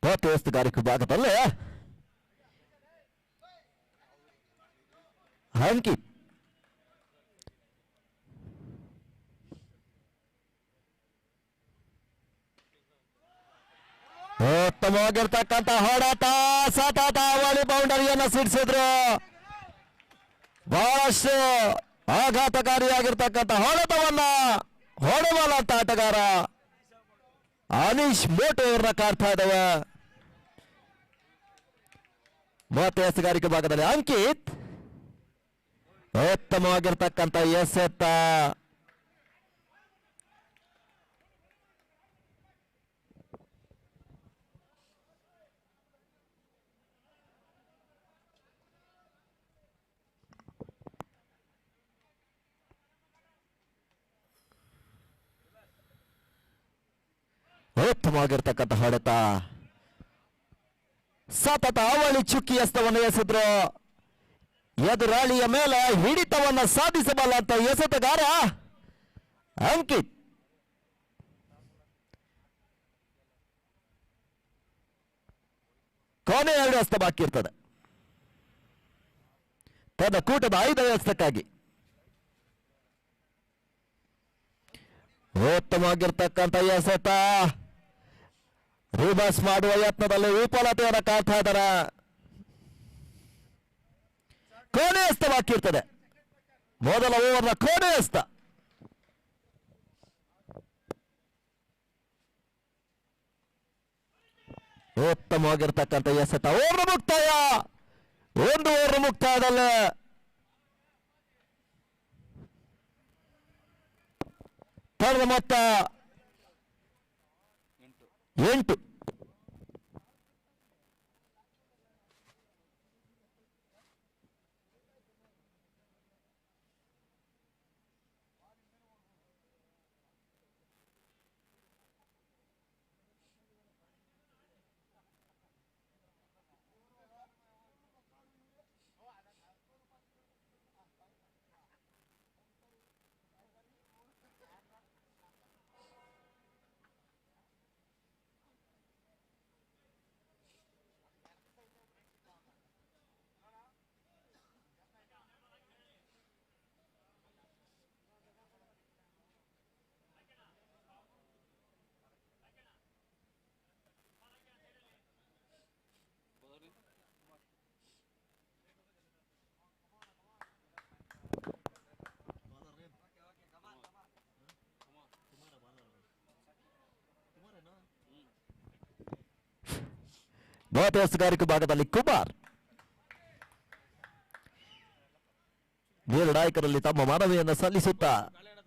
ವ್ಯವಸ್ಥೆಗಾರಿಕೆ ಭಾಗದಲ್ಲಿ ಅಂಕಿತ್ ಉತ್ತಮವಾಗಿರ್ತಕ್ಕಂಥ ಹೊಡೆತ, ಸತತ ಅವಳಿ ಬೌಂಡರಿಯನ್ನು ಸಿಡಿಸಿದ್ರು. ಬಹಳಷ್ಟು ಆಘಾತಕಾರಿಯಾಗಿರ್ತಕ್ಕಂಥ ಹೊಡೆತವನ್ನ ಹೊಡೆವಲ್ಲಂತ ಆಟಗಾರ ಅನೀಶ್ ಮೋಟೋ ಅವ್ರನ್ನ ಕಾಡ್ತಾ ಇದ್ದಾವೆ. ಮತ್ತೆ ಎಸೆಗಾರಿಕೆ ಭಾಗದಲ್ಲಿ ಅಂಕಿತ್ ಉತ್ತಮವಾಗಿರ್ತಕ್ಕಂಥ ಎಸೆತ. ಉತ್ತಮವಾಗಿರ್ತಕ್ಕಂಥ ಹೊಡೆತ, ಸತತ ಅವಳಿ ಚುಕ್ಕಿ ಎಸೆತವನ್ನು ಎಸೆದ್ರು. ಎದುರಾಳಿಯ ಮೇಲೆ ಹಿಡಿತವನ್ನು ಸಾಧಿಸಬಲ್ಲಂತ ಎಸೆತಗಾರ ಅಂಕಿತ್. ಕೊನೆ 2 ಎಸೆತ ಬಾಕಿ ಇರ್ತದೆ ತನ್ನ ಕೂಟದ 5ನೇ ಎಸೆತಕ್ಕಾಗಿ. ಉತ್ತಮವಾಗಿರ್ತಕ್ಕಂಥ ಎಸೆತ, ರಿವರ್ಸ್ ಮಾಡುವ ಯತ್ನದಲ್ಲಿ ವಿಫಲತೆಯನ್ನು ಕಾಡ್ತಾ ಇದ್ದಾರೆ. ಕೊನೆ ಎಸೆತ ಬಾಕಿ ಇರ್ತದೆ, ಮೊದಲ ಓವರ್ನ ಕೊನೆ ಎಸೆತ. ಉತ್ತಮವಾಗಿರ್ತಕ್ಕಂಥ ಎಸೆತ, ಓವರ್ ಮುಕ್ತಾಯ. 1 ಓವರ್ ಮುಕ್ತಾಯದಲ್ಲಿ ತಂಡದ ಮೊತ್ತ 8. ಮಹತ್ವಸ್ಗಾರಿಕೆ ಭಾಗದಲ್ಲಿ ಕುಮಾರ್ ನಿರ್ಣಾಯಕರಲ್ಲಿ ತಮ್ಮ ಮನವಿಯನ್ನು ಸಲ್ಲಿಸುತ್ತಾ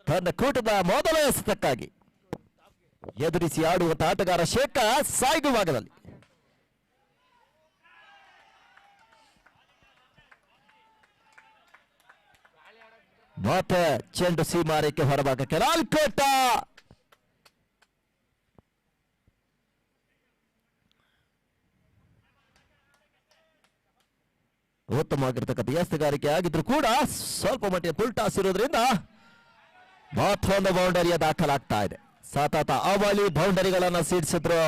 ತನ್ನ ಕೂಟದ ಮೊದಲ ಎಸೆತಕ್ಕಾಗಿ ಎದುರಿಸಿ ಆಡುವಂತ ಆಟಗಾರ ಶೇಖರ್ ಸಾಯ್ಗು ಭಾಗದಲ್ಲಿ ಮತ್ತೆ ಚೆಂಡು ಸೀಮಾರೇಖೆ ಹೊರಭಾಗಕ್ಕೆ ಲಾಲ್ಕೋಟ ಉತ್ತಮವಾಗಿರ್ತಕ್ಕಂಥ ಎಸೆಗಾರಿಕೆ ಆಗಿದ್ರು ಕೂಡ ಸ್ವಲ್ಪ ಮಟ್ಟಿಗೆ ಪುಲ್ಟಾಸ್ ಇರೋದ್ರಿಂದ ಮತ್ತೊಂದು ಬೌಂಡರಿಯ ದಾಖಲಾಗ್ತಾ ಇದೆ. ಸತತ ಅವಳಿ ಬೌಂಡರಿಗಳನ್ನು ಸಿಡಿಸಿದ್ರು.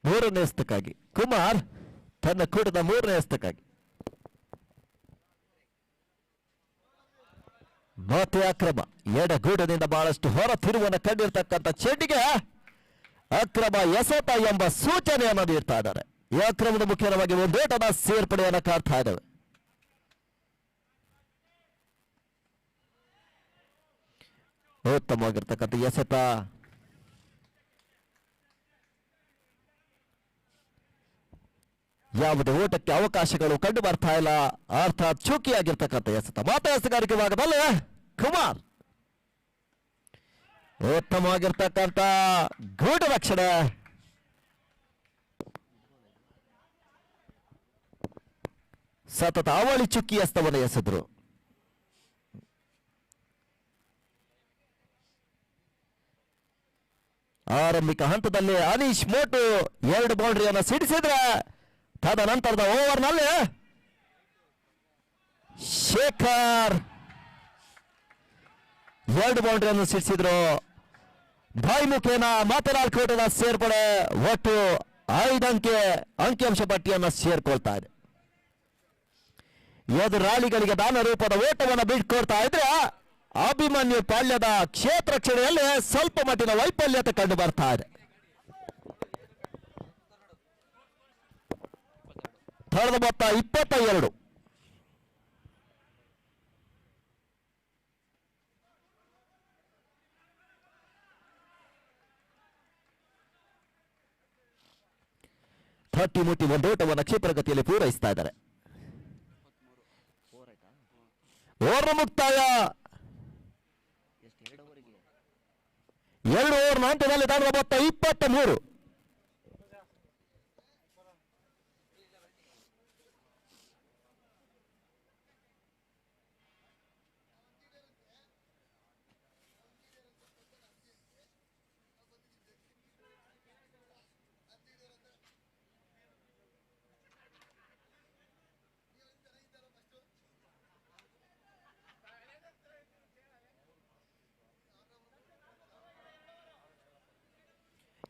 ಮೂರನೇ ಎಸೆತಕ್ಕಾಗಿ ಕುಮಾರ್ ತನ್ನ ಕೂಟದ ಮೂರನೇ ಎಸೆತಕ್ಕಾಗಿ ಮತ್ತೆ ಅಕ್ರಮ ಎಡಗೂಡದಿಂದ ಬಹಳಷ್ಟು ಹೊರ ತಿರುವನ್ನು ಕಂಡಿರ್ತಕ್ಕಂಥ ಚೆಂಡಿಗೆ ಅಕ್ರಮ ಎಸೆತ ಎಂಬ ಸೂಚನೆಯನ್ನು ನೀಡ್ತಾ ಇದ್ದಾರೆ. ಈ ಅಕ್ರಮದ ಮುಖ್ಯವಾಗಿ ಒಂದೇಟದ ಸೇರ್ಪಡೆಯನ್ನು ಕಾಡ್ತಾ ಇದ್ದಾವೆ. ಉತ್ತಮವಾಗಿರ್ತಕ್ಕಂಥ ಎಸೆತ ಯಾವುದೇ ಓಟಕ್ಕೆ ಅವಕಾಶಗಳು ಕಂಡು ಬರ್ತಾ ಇಲ್ಲ. ಅರ್ಥಾತ್ ಚೂಕಿಯಾಗಿರ್ತಕ್ಕಂಥ ಎಸೆತ. ಮಾತ್ರ ಎಸೆಗಾರಿಕೆ ಭಾಗದಲ್ಲಿ ಕುಮಾರ್ ಉತ್ತಮವಾಗಿರ್ತಕ್ಕಂಥ ಗೂಢ ರಕ್ಷಣೆ. ಸತತ ಅವಳಿ ಚುಕ್ಕಿ ಎಸ್ತವನ್ನು ಎಸೆದ್ರು. ಆರಂಭಿಕ ಹಂತದಲ್ಲಿ ಅನೀಶ್ ಮೋಟು 2 ಬೌಂಡರಿಯನ್ನು ಸಿಡಿಸಿದ್ರೆ ತದನಂತರದ ಓವರ್ನಲ್ಲಿ ಶೇಖರ್ 2 ಬೌಂಡರಿಯನ್ನು ಸಿಡಿಸಿದ್ರು. ಬಾಯಿ ಮುಖೇನ ಮಾತನಾಡ್ ಕೋಟದ ಸೇರ್ಪಡೆ. ಒಟ್ಟು 5 ಅಂಕಿಅಂಶ ಪಟ್ಟಿಯನ್ನು ಸೇರ್ಕೊಳ್ತಾ ಇದೆ. ಎದುರಾಳಿಗಳಿಗೆ ದಾನ ರೂಪದ ಓಟವನ್ನು ಬಿಟ್ಕೊಡ್ತಾ ಇದ್ರೆ ಅಭಿಮನ್ಯು ಪಾಳ್ಯದ ಕ್ಷೇತ್ರ ರಕ್ಷಣೆಯಲ್ಲಿ ಸ್ವಲ್ಪ ಮಟ್ಟಿನ ವೈಫಲ್ಯತೆ ಕಂಡು ಬರ್ತಾ ಇದೆ. ಥರ್ಡ್ ಮೊತ್ತ 22. ಥರ್ಟಿ ಮುಟ್ಟಿ ಒಂದೋಟವನ್ನು ಕ್ಷಿಪ್ರಗತಿಯಲ್ಲಿ ಪೂರೈಸ್ತಾ ಇದ್ದಾರೆ. ಓವರ್ ಮುಕ್ತಾಯ. 2 ಓವರ್ ಹಂತದಲ್ಲಿ ದಾನದ ಮೊತ್ತ 23.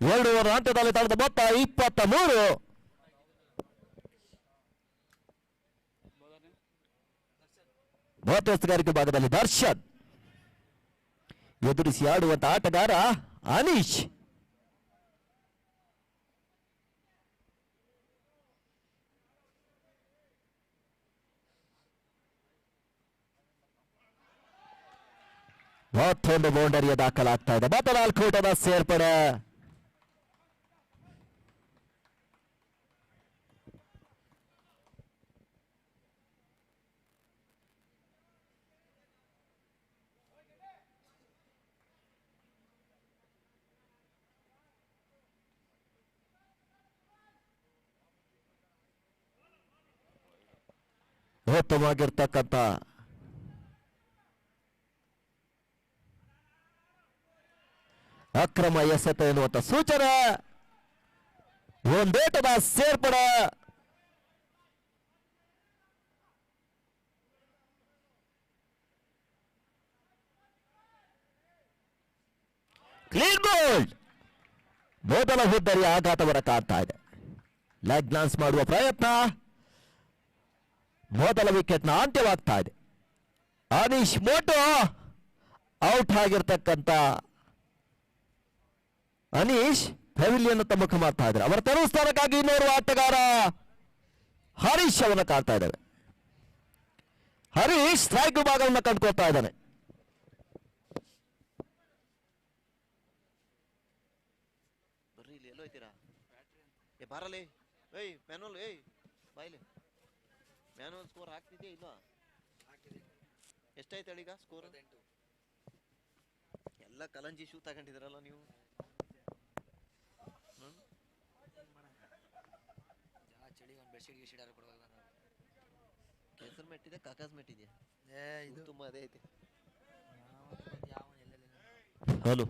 2 ಓವರ್ ಅಂತ್ಯದಲ್ಲಿ ತಂಡದ ಮೊತ್ತ 23. ಮಹತ್ವಸ್ತಗಾರಿಕೆ ಭಾಗದಲ್ಲಿ ದರ್ಶನ್ ಎದುರಿಸಿ ಆಡುವಂತ ಆಟಗಾರ ಅನೀಶ್. ಮತ್ತೊಂದು ಬೌಂಡರಿಯ ದಾಖಲಾಗ್ತಾ ಇದೆ. ಮತ್ತೆ 4 ಓಟದ ಸೇರ್ಪಡೆ. ಉತ್ತಮವಾಗಿರ್ತಕ್ಕಂಥ ಅಕ್ರಮ ಎಸೆತ ಎನ್ನುವಂತ ಸೂಚನೆ. ಒಂದೇಟದ ಸೇರ್ಪಡೆ. Clean bold. ಮೊದಲ ಹುದ್ದರಿಯ ಆಘಾತವನ್ನು ಕಾಣ್ತಾ ಇದೆ. ಲೆಗ್ ಲಾನ್ಸ್ ಮಾಡುವ ಪ್ರಯತ್ನ. ಮೊದಲ ವಿಕೆಟ್ನ ಅಂತ್ಯವಾಗ್ತಾ ಇದೆ. ಅನೀಶ್ ಮೋಟೋ ಔಟ್ ಆಗಿರ್ತಕ್ಕಂಥ ಅನೀಶ್ ಪೆವಿಲಿಯನ್ ತಮ್ಮ ಮುಖ ಮಾಡ್ತಾ ಇದ್ದಾರೆ. ಅವರ ತೆರವು ಸ್ಥಾನಕ್ಕಾಗಿ ಇನ್ನೋರ್ವ ಆಟಗಾರ ಹರೀಶ್ ಅವನ್ನ ಕಾಣ್ತಾ ಇದ್ದಾರೆ. ಹರೀಶ್ ಸ್ಟ್ರೈಕ್ ವಿಭಾಗವನ್ನು ಕಂಡುಕೊಳ್ತಾ ಇದ್ದಾನೆ. ಬರ್ರಿ ಇಲ್ಲಿ ಎಲ್ಲೋ ಐತೀರಾ? ಏ ಬಾರಲೇ, ಏಯ್ ಮ್ಯಾನುವಲ್, ಏಯ್ ಬಾಯ್ಲಿ. ಮ್ಯಾನುವಲ್ ಸ್ಕೋರ್ ಹಾಕ್ತಿದ್ಯಾ ಇಲ್ವಾ? ಎಷ್ಟಾಯ್ತು ಹೇಳೀಗ ಸ್ಕೋರ್? ಎಲ್ಲ ಕಲಂಜಿ ಶೂ ತಗೊಂಡಿದ್ದೀರಲ್ಲ ನೀವು. ಕೆಸರು ಮೆಟ್ಟಿದೆ, ಕಾಕಾಸ್ ಮೆಟ್ಟಿದ್ಯಾ? ಇದು ತುಂಬಾ ಅದೇ ಐತೆ. ಹಲೋ,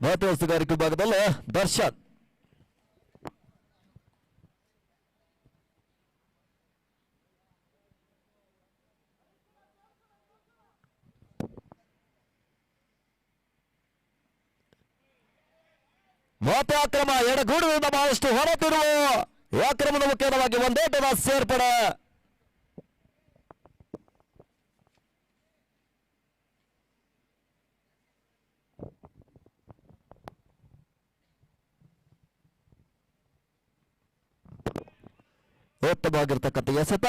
ಮಹತ್ವಸ್ತಗಾರಿಕೆ ವಿಭಾಗದಲ್ಲಿ ದರ್ಶನ್. ಮತ್ತೆ ಅಕ್ರಮ ಎಡಗೂಡದಿಂದ ಬಹಳಷ್ಟು ಹೊರತಿರುವ ಆಕ್ರಮಣ ಮುಖ್ಯವಾಗಿ ಒಂದೇಟದ ಸೇರ್ಪಡೆ. ಉತ್ತಮವಾಗಿರ್ತಕ್ಕಂಥ ಎಸೆತ.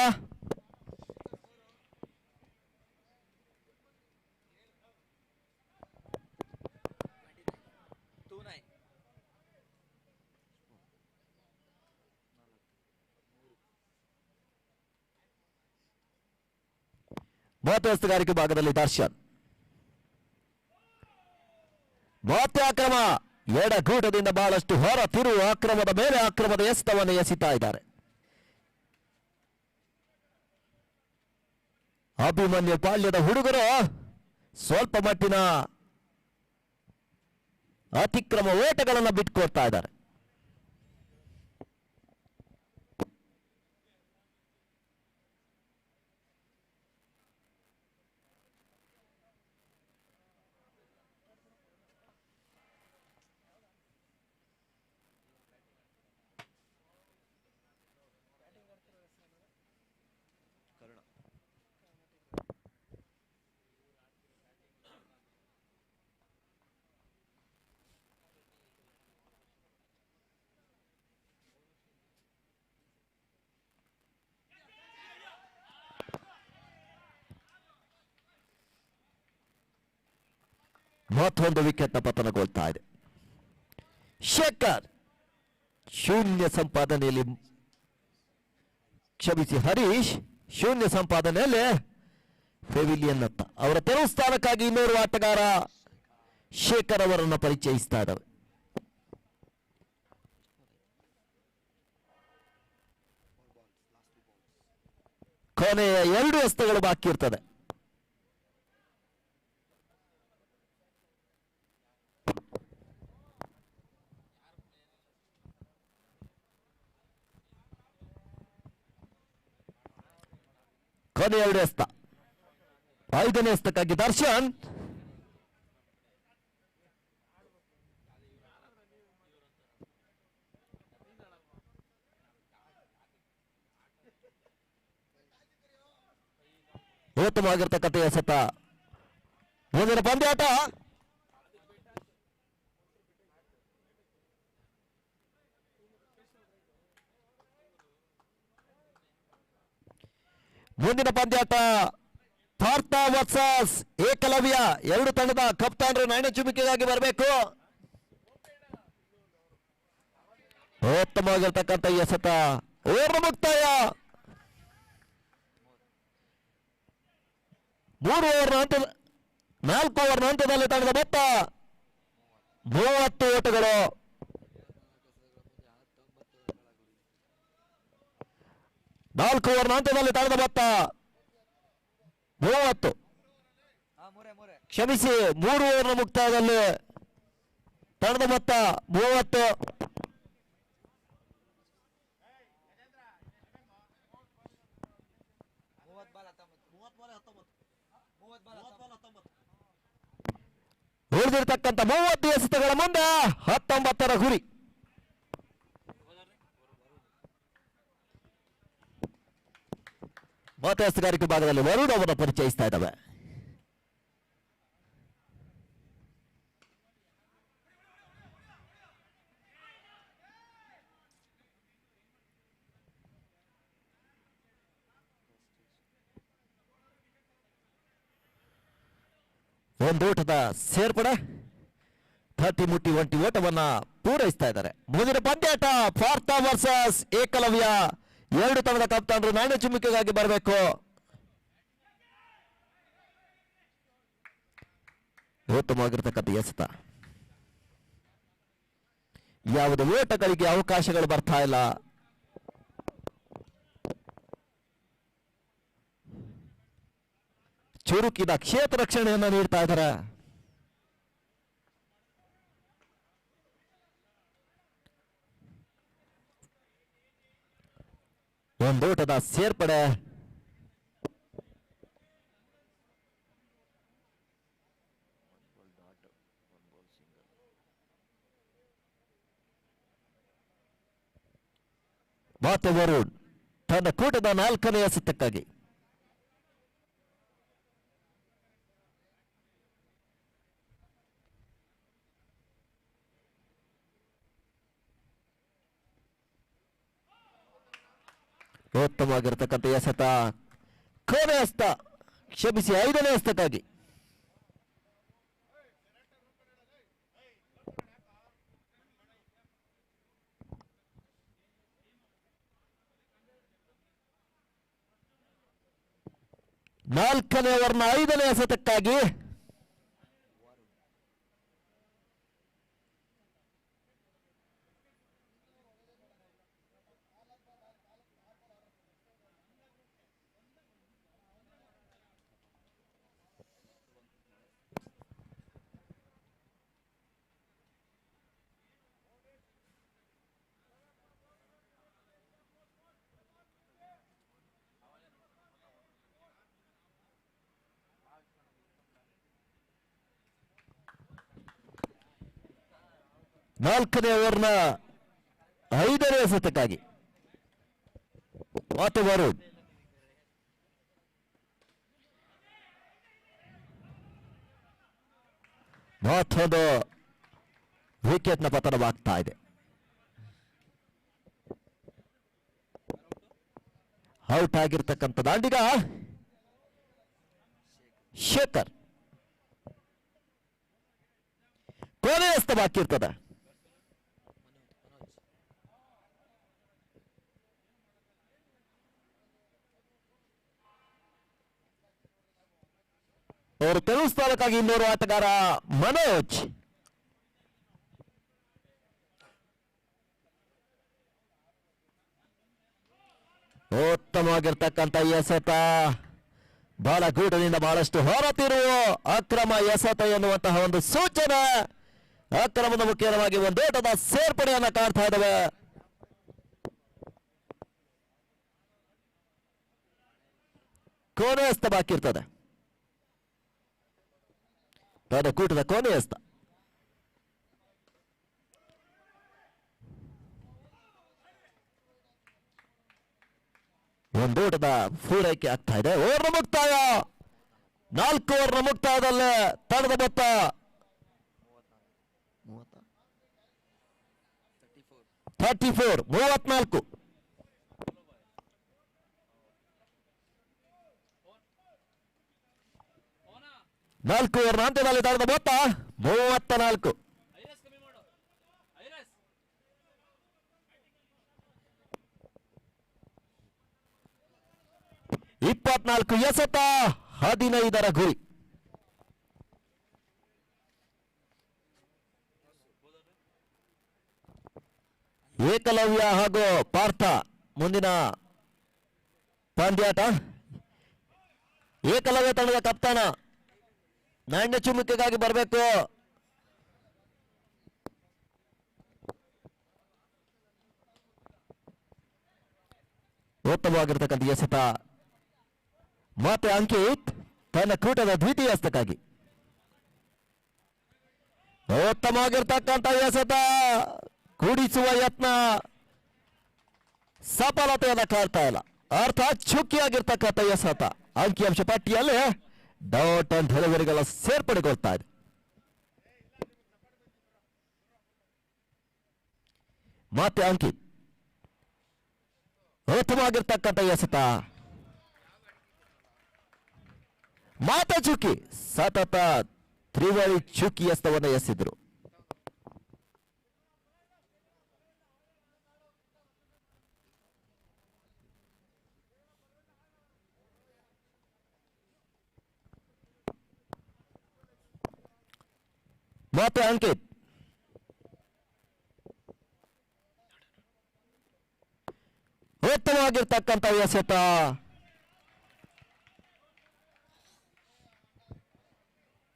ಮಹತ್ವಸ್ತಗಾರಿಕೆ ಭಾಗದಲ್ಲಿ ದರ್ಶನ್. ಮತ್ತೆ ಅಕ್ರಮ ಎಡಗೂಟದಿಂದ ಬಹಳಷ್ಟು ಹೊರ ತಿರುವು ಅಕ್ರಮದ ಮೇಲೆ ಅಕ್ರಮದ ಎಸೆತವನ್ನು ಎಸಿತಾ ಇದ್ದಾರೆ. ಅಭಿಮನ್ಯು ಪಾಳ್ಯದ ಹುಡುಗರು ಸ್ವಲ್ಪ ಮಟ್ಟಿನ ಅತಿಕ್ರಮ ಓಟಗಳನ್ನು ಬಿಟ್ಕೊಡ್ತಾ ಇದ್ದಾರೆ. ಮತ್ತೊಂದು ವಿಕೆಟ್ನ ಪತನಗೊಳ್ತಾ ಇದೆ. ಶೇಖರ್ ಶೂನ್ಯ ಸಂಪಾದನೆಯಲ್ಲಿ, ಕ್ಷಮಿಸಿ ಹರೀಶ್ ಶೂನ್ಯ ಸಂಪಾದನೆಯಲ್ಲಿ ಪೆವಿಲಿಯನ್ ಅತ್ತ. ಅವರ ತೆರವು ಸ್ಥಾನಕ್ಕಾಗಿ ಇನ್ನೋರ್ವ ಆಟಗಾರ ಶೇಖರ್ ಅವರನ್ನು ಪರಿಚಯಿಸ್ತಾ ಇದ್ದಾವೆ. ಕೊನೆಯ 2 ಎಸೆತಗಳು ಬಾಕಿ ಇರ್ತದೆ. ಕೊನೆ 2 ಎಸ್ತ. 5ನೇ ಎಸ್ತಕ್ಕಾಗಿ ದರ್ಶನ್. ಉತ್ತಮವಾಗಿರ್ತಕ್ಕಂಥ ಎಸೆತ. ಮುಂದಿನ ಪಂದ್ಯಾಟ ಪಾರ್ಥ ವರ್ಸಸ್ ಏಕಲವ್ಯ. 2 ತಂಡದ ಕಪ್ತಾನರು ನಾಣ್ಯ ಚುಮಿಕೆಗಾಗಿ ಬರಬೇಕು. ಉತ್ತಮವಾಗಿರ್ತಕ್ಕಂಥ ಎಸೆತ. ಓವರ್ ಮುಕ್ತಾಯ. 4 ಓವರ್ ಹಂತದಲ್ಲಿ ತಂಡದ ಮೊತ್ತ 30 ಓಟಗಳು. ನಾಲ್ಕು ಓವರ್ ಹಂತದಲ್ಲಿ ತಂಡದ ಮೊತ್ತ 30. ಕ್ಷಮಿಸಿ, 3 ಓವರ್ನ ಮುಕ್ತಾಯದಲ್ಲಿ ತಂಡದ ಮೊತ್ತ 30. ಉಳಿದಿರ್ತಕ್ಕಂಥ 30 ಎಸೆತಗಳ ಮುಂದೆ 19ರ ಗುರಿ. ಮತಯಸ್ತಗಾರಿಕೆ ಭಾಗದಲ್ಲಿ ವರುಣ್ ಅವರನ್ನು ಪರಿಚಯಿಸ್ತಾ ಇದ್ದಾವೆ. ಒಂದೋಟದ ಸೇರ್ಪಡೆ 30 ಮುಟ್ಟಿ 1 ಓಟವನ್ನ ಪೂರೈಸ್ತಾ ಇದ್ದಾರೆ. ಮುಂದಿನ ಪಂದ್ಯಾಟ ಪಾರ್ಥ ವರ್ಸಸ್ ಏಕಲವ್ಯ. 2 ತಂಡದ ಕಪ್ತಾನರು ನಾಣ್ಯ ಚುಮ್ಮಿಕೆಗಾಗಿ ಬರಬೇಕು. ಉತ್ತಮವಾಗಿರ್ತಕ್ಕಂಥ ಎಸೆತ. ಯಾವುದೇ ಓಟಗಳಿಗೆ ಅವಕಾಶಗಳು ಬರ್ತಾ ಇಲ್ಲ. ಚುರುಕಿದ ಕ್ಷೇತ್ರ ರಕ್ಷಣೆಯನ್ನು ನೀಡ್ತಾ ಇದ್ದಾರೆ. ಒಂದೋಟದ ಸೇರ್ಪಡೆ. ಮತ್ತೆ ವರುಣ್ ತನ್ನ ಕೂಟದ 4ನೇ ಎಸೆತಕ್ಕಾಗಿ. ಉತ್ತಮವಾಗಿರ್ತಕ್ಕಂಥ ಎಸೆತ. ಕೊನೆ ಎಸೆತ, ಕ್ಷಮಿಸಿ 5ನೇ ಎಸೆತಕ್ಕಾಗಿ. ನಾಲ್ಕನೇ ಓವರ್ನ 5ನೇ ಎಸೆತಕ್ಕಾಗಿ. ನಾಲ್ಕನೇ ಓವರ್ನ 5ನೇ ಎಸೆತಕ್ಕಾಗಿ ಮತ್ತೆ ವರುಣ್. ಮತ್ತೊಂದು ವಿಕೆಟ್ನ ಪತನವಾಗ್ತಾ ಇದೆ. ಔಟ್ ಆಗಿರ್ತಕ್ಕಂಥ ದಾಂಡಿಗ ಶೇಖರ್. ಕೊನೆ ಎಸೆತ ಬಾಕಿ ಇರ್ತದೆ. ಅವರು ಕೆಲವು ಸ್ಥಾನಕ್ಕಾಗಿ ಇನ್ನೋರು ಆಟಗಾರ ಮನೋಜ್. ಉತ್ತಮವಾಗಿರ್ತಕ್ಕಂಥ ಎಸೆತ. ಬಹಳ ಗೂಟದಿಂದ ಬಹಳಷ್ಟು ಹೊರತಿರುವ ಅಕ್ರಮ ಎಸೆತ ಎನ್ನುವಂತಹ ಒಂದು ಸೂಚನೆ. ಅಕ್ರಮದ ಮುಖ್ಯವಾಗಿ ಒಂದೋಟದ ಸೇರ್ಪಡೆಯನ್ನ ಕಾಡ್ತಾ ಇದ್ದಾವೆ. ಕೊನೆ ಹಸ್ತ ಬಾಕಿ ಇರ್ತದೆ. ತನ್ನ ಕೂಟದ ಕೊನೆ ಹಸ್ತ. ಒಂದು ಓಟದ ಪೂರೈಕೆ ಆಗ್ತಾ ಇದೆ. ಓವರ್ನ ಮುಕ್ತಾಯ. 4 ಓವರ್ನ ಮುಕ್ತಾಯದಲ್ಲೇ ತಂಡದ ಮೊತ್ತ 34. 4 ಓವರ್ನ ಅಂತ್ಯದಲ್ಲಿ ತಂಡದ ಮೊತ್ತ 34. 24 ಎಸೆತ, 15 ಗುರಿ. ಏಕಲವ್ಯ ಹಾಗೂ ಪಾರ್ಥ ಮುಂದಿನ ಪಂದ್ಯಾಟ. ಏಕಲವ್ಯ ತಂಡದ ಕಪ್ತಾನ ನಾಣ್ಯ ಚುಮುಕಿಗಾಗಿ ಬರಬೇಕು. ಉತ್ತಮವಾಗಿರ್ತಕ್ಕಂಥ ಎಸೆತ. ಮತ್ತೆ ಅಂಕಿತ್ ತನ್ನ ಕೂಟದ ದ್ವಿತೀಯ ಹಸ್ತಕ್ಕಾಗಿ ಉತ್ತಮವಾಗಿರ್ತಕ್ಕಂಥ ಎಸೆತ. ಕೂಡಿಸುವ ಯತ್ನ ಸಫಲತೆಯನ್ನು ಕಾಡ್ತಾ ಇಲ್ಲ. ಅರ್ಥಾತ್ ಚುಕ್ಕಿಯಾಗಿರ್ತಕ್ಕಂಥ ಎಸೆತ ಅಂಕಿಅಂಶ ಪಟ್ಟಿಯಲ್ಲಿ ಡಾಟ್ ಅಂಡ್ ಡೆಲಿವರಿಗಳ ಸೇರ್ಪಡೆಗೊಳ್ತಾ ಇದೆ. ಮತ್ತೆ ಅಂಕಿತ್ ಉತ್ತಮವಾಗಿರ್ತಕ್ಕಂಥ ಎಸೆತ. ಮಾತೆ ಚುಕ್ಕಿ ಸತತ ತ್ರಿವಳಿ ಚುಕ್ಕಿ ಎಸ್ತವನ್ನು ಎಸೆದ್ರು. ಮತ್ತೆ ಅಂಕಿತ್ ಉತ್ತಮವಾಗಿರ್ತಕ್ಕಂಥ ಎಸೆತ.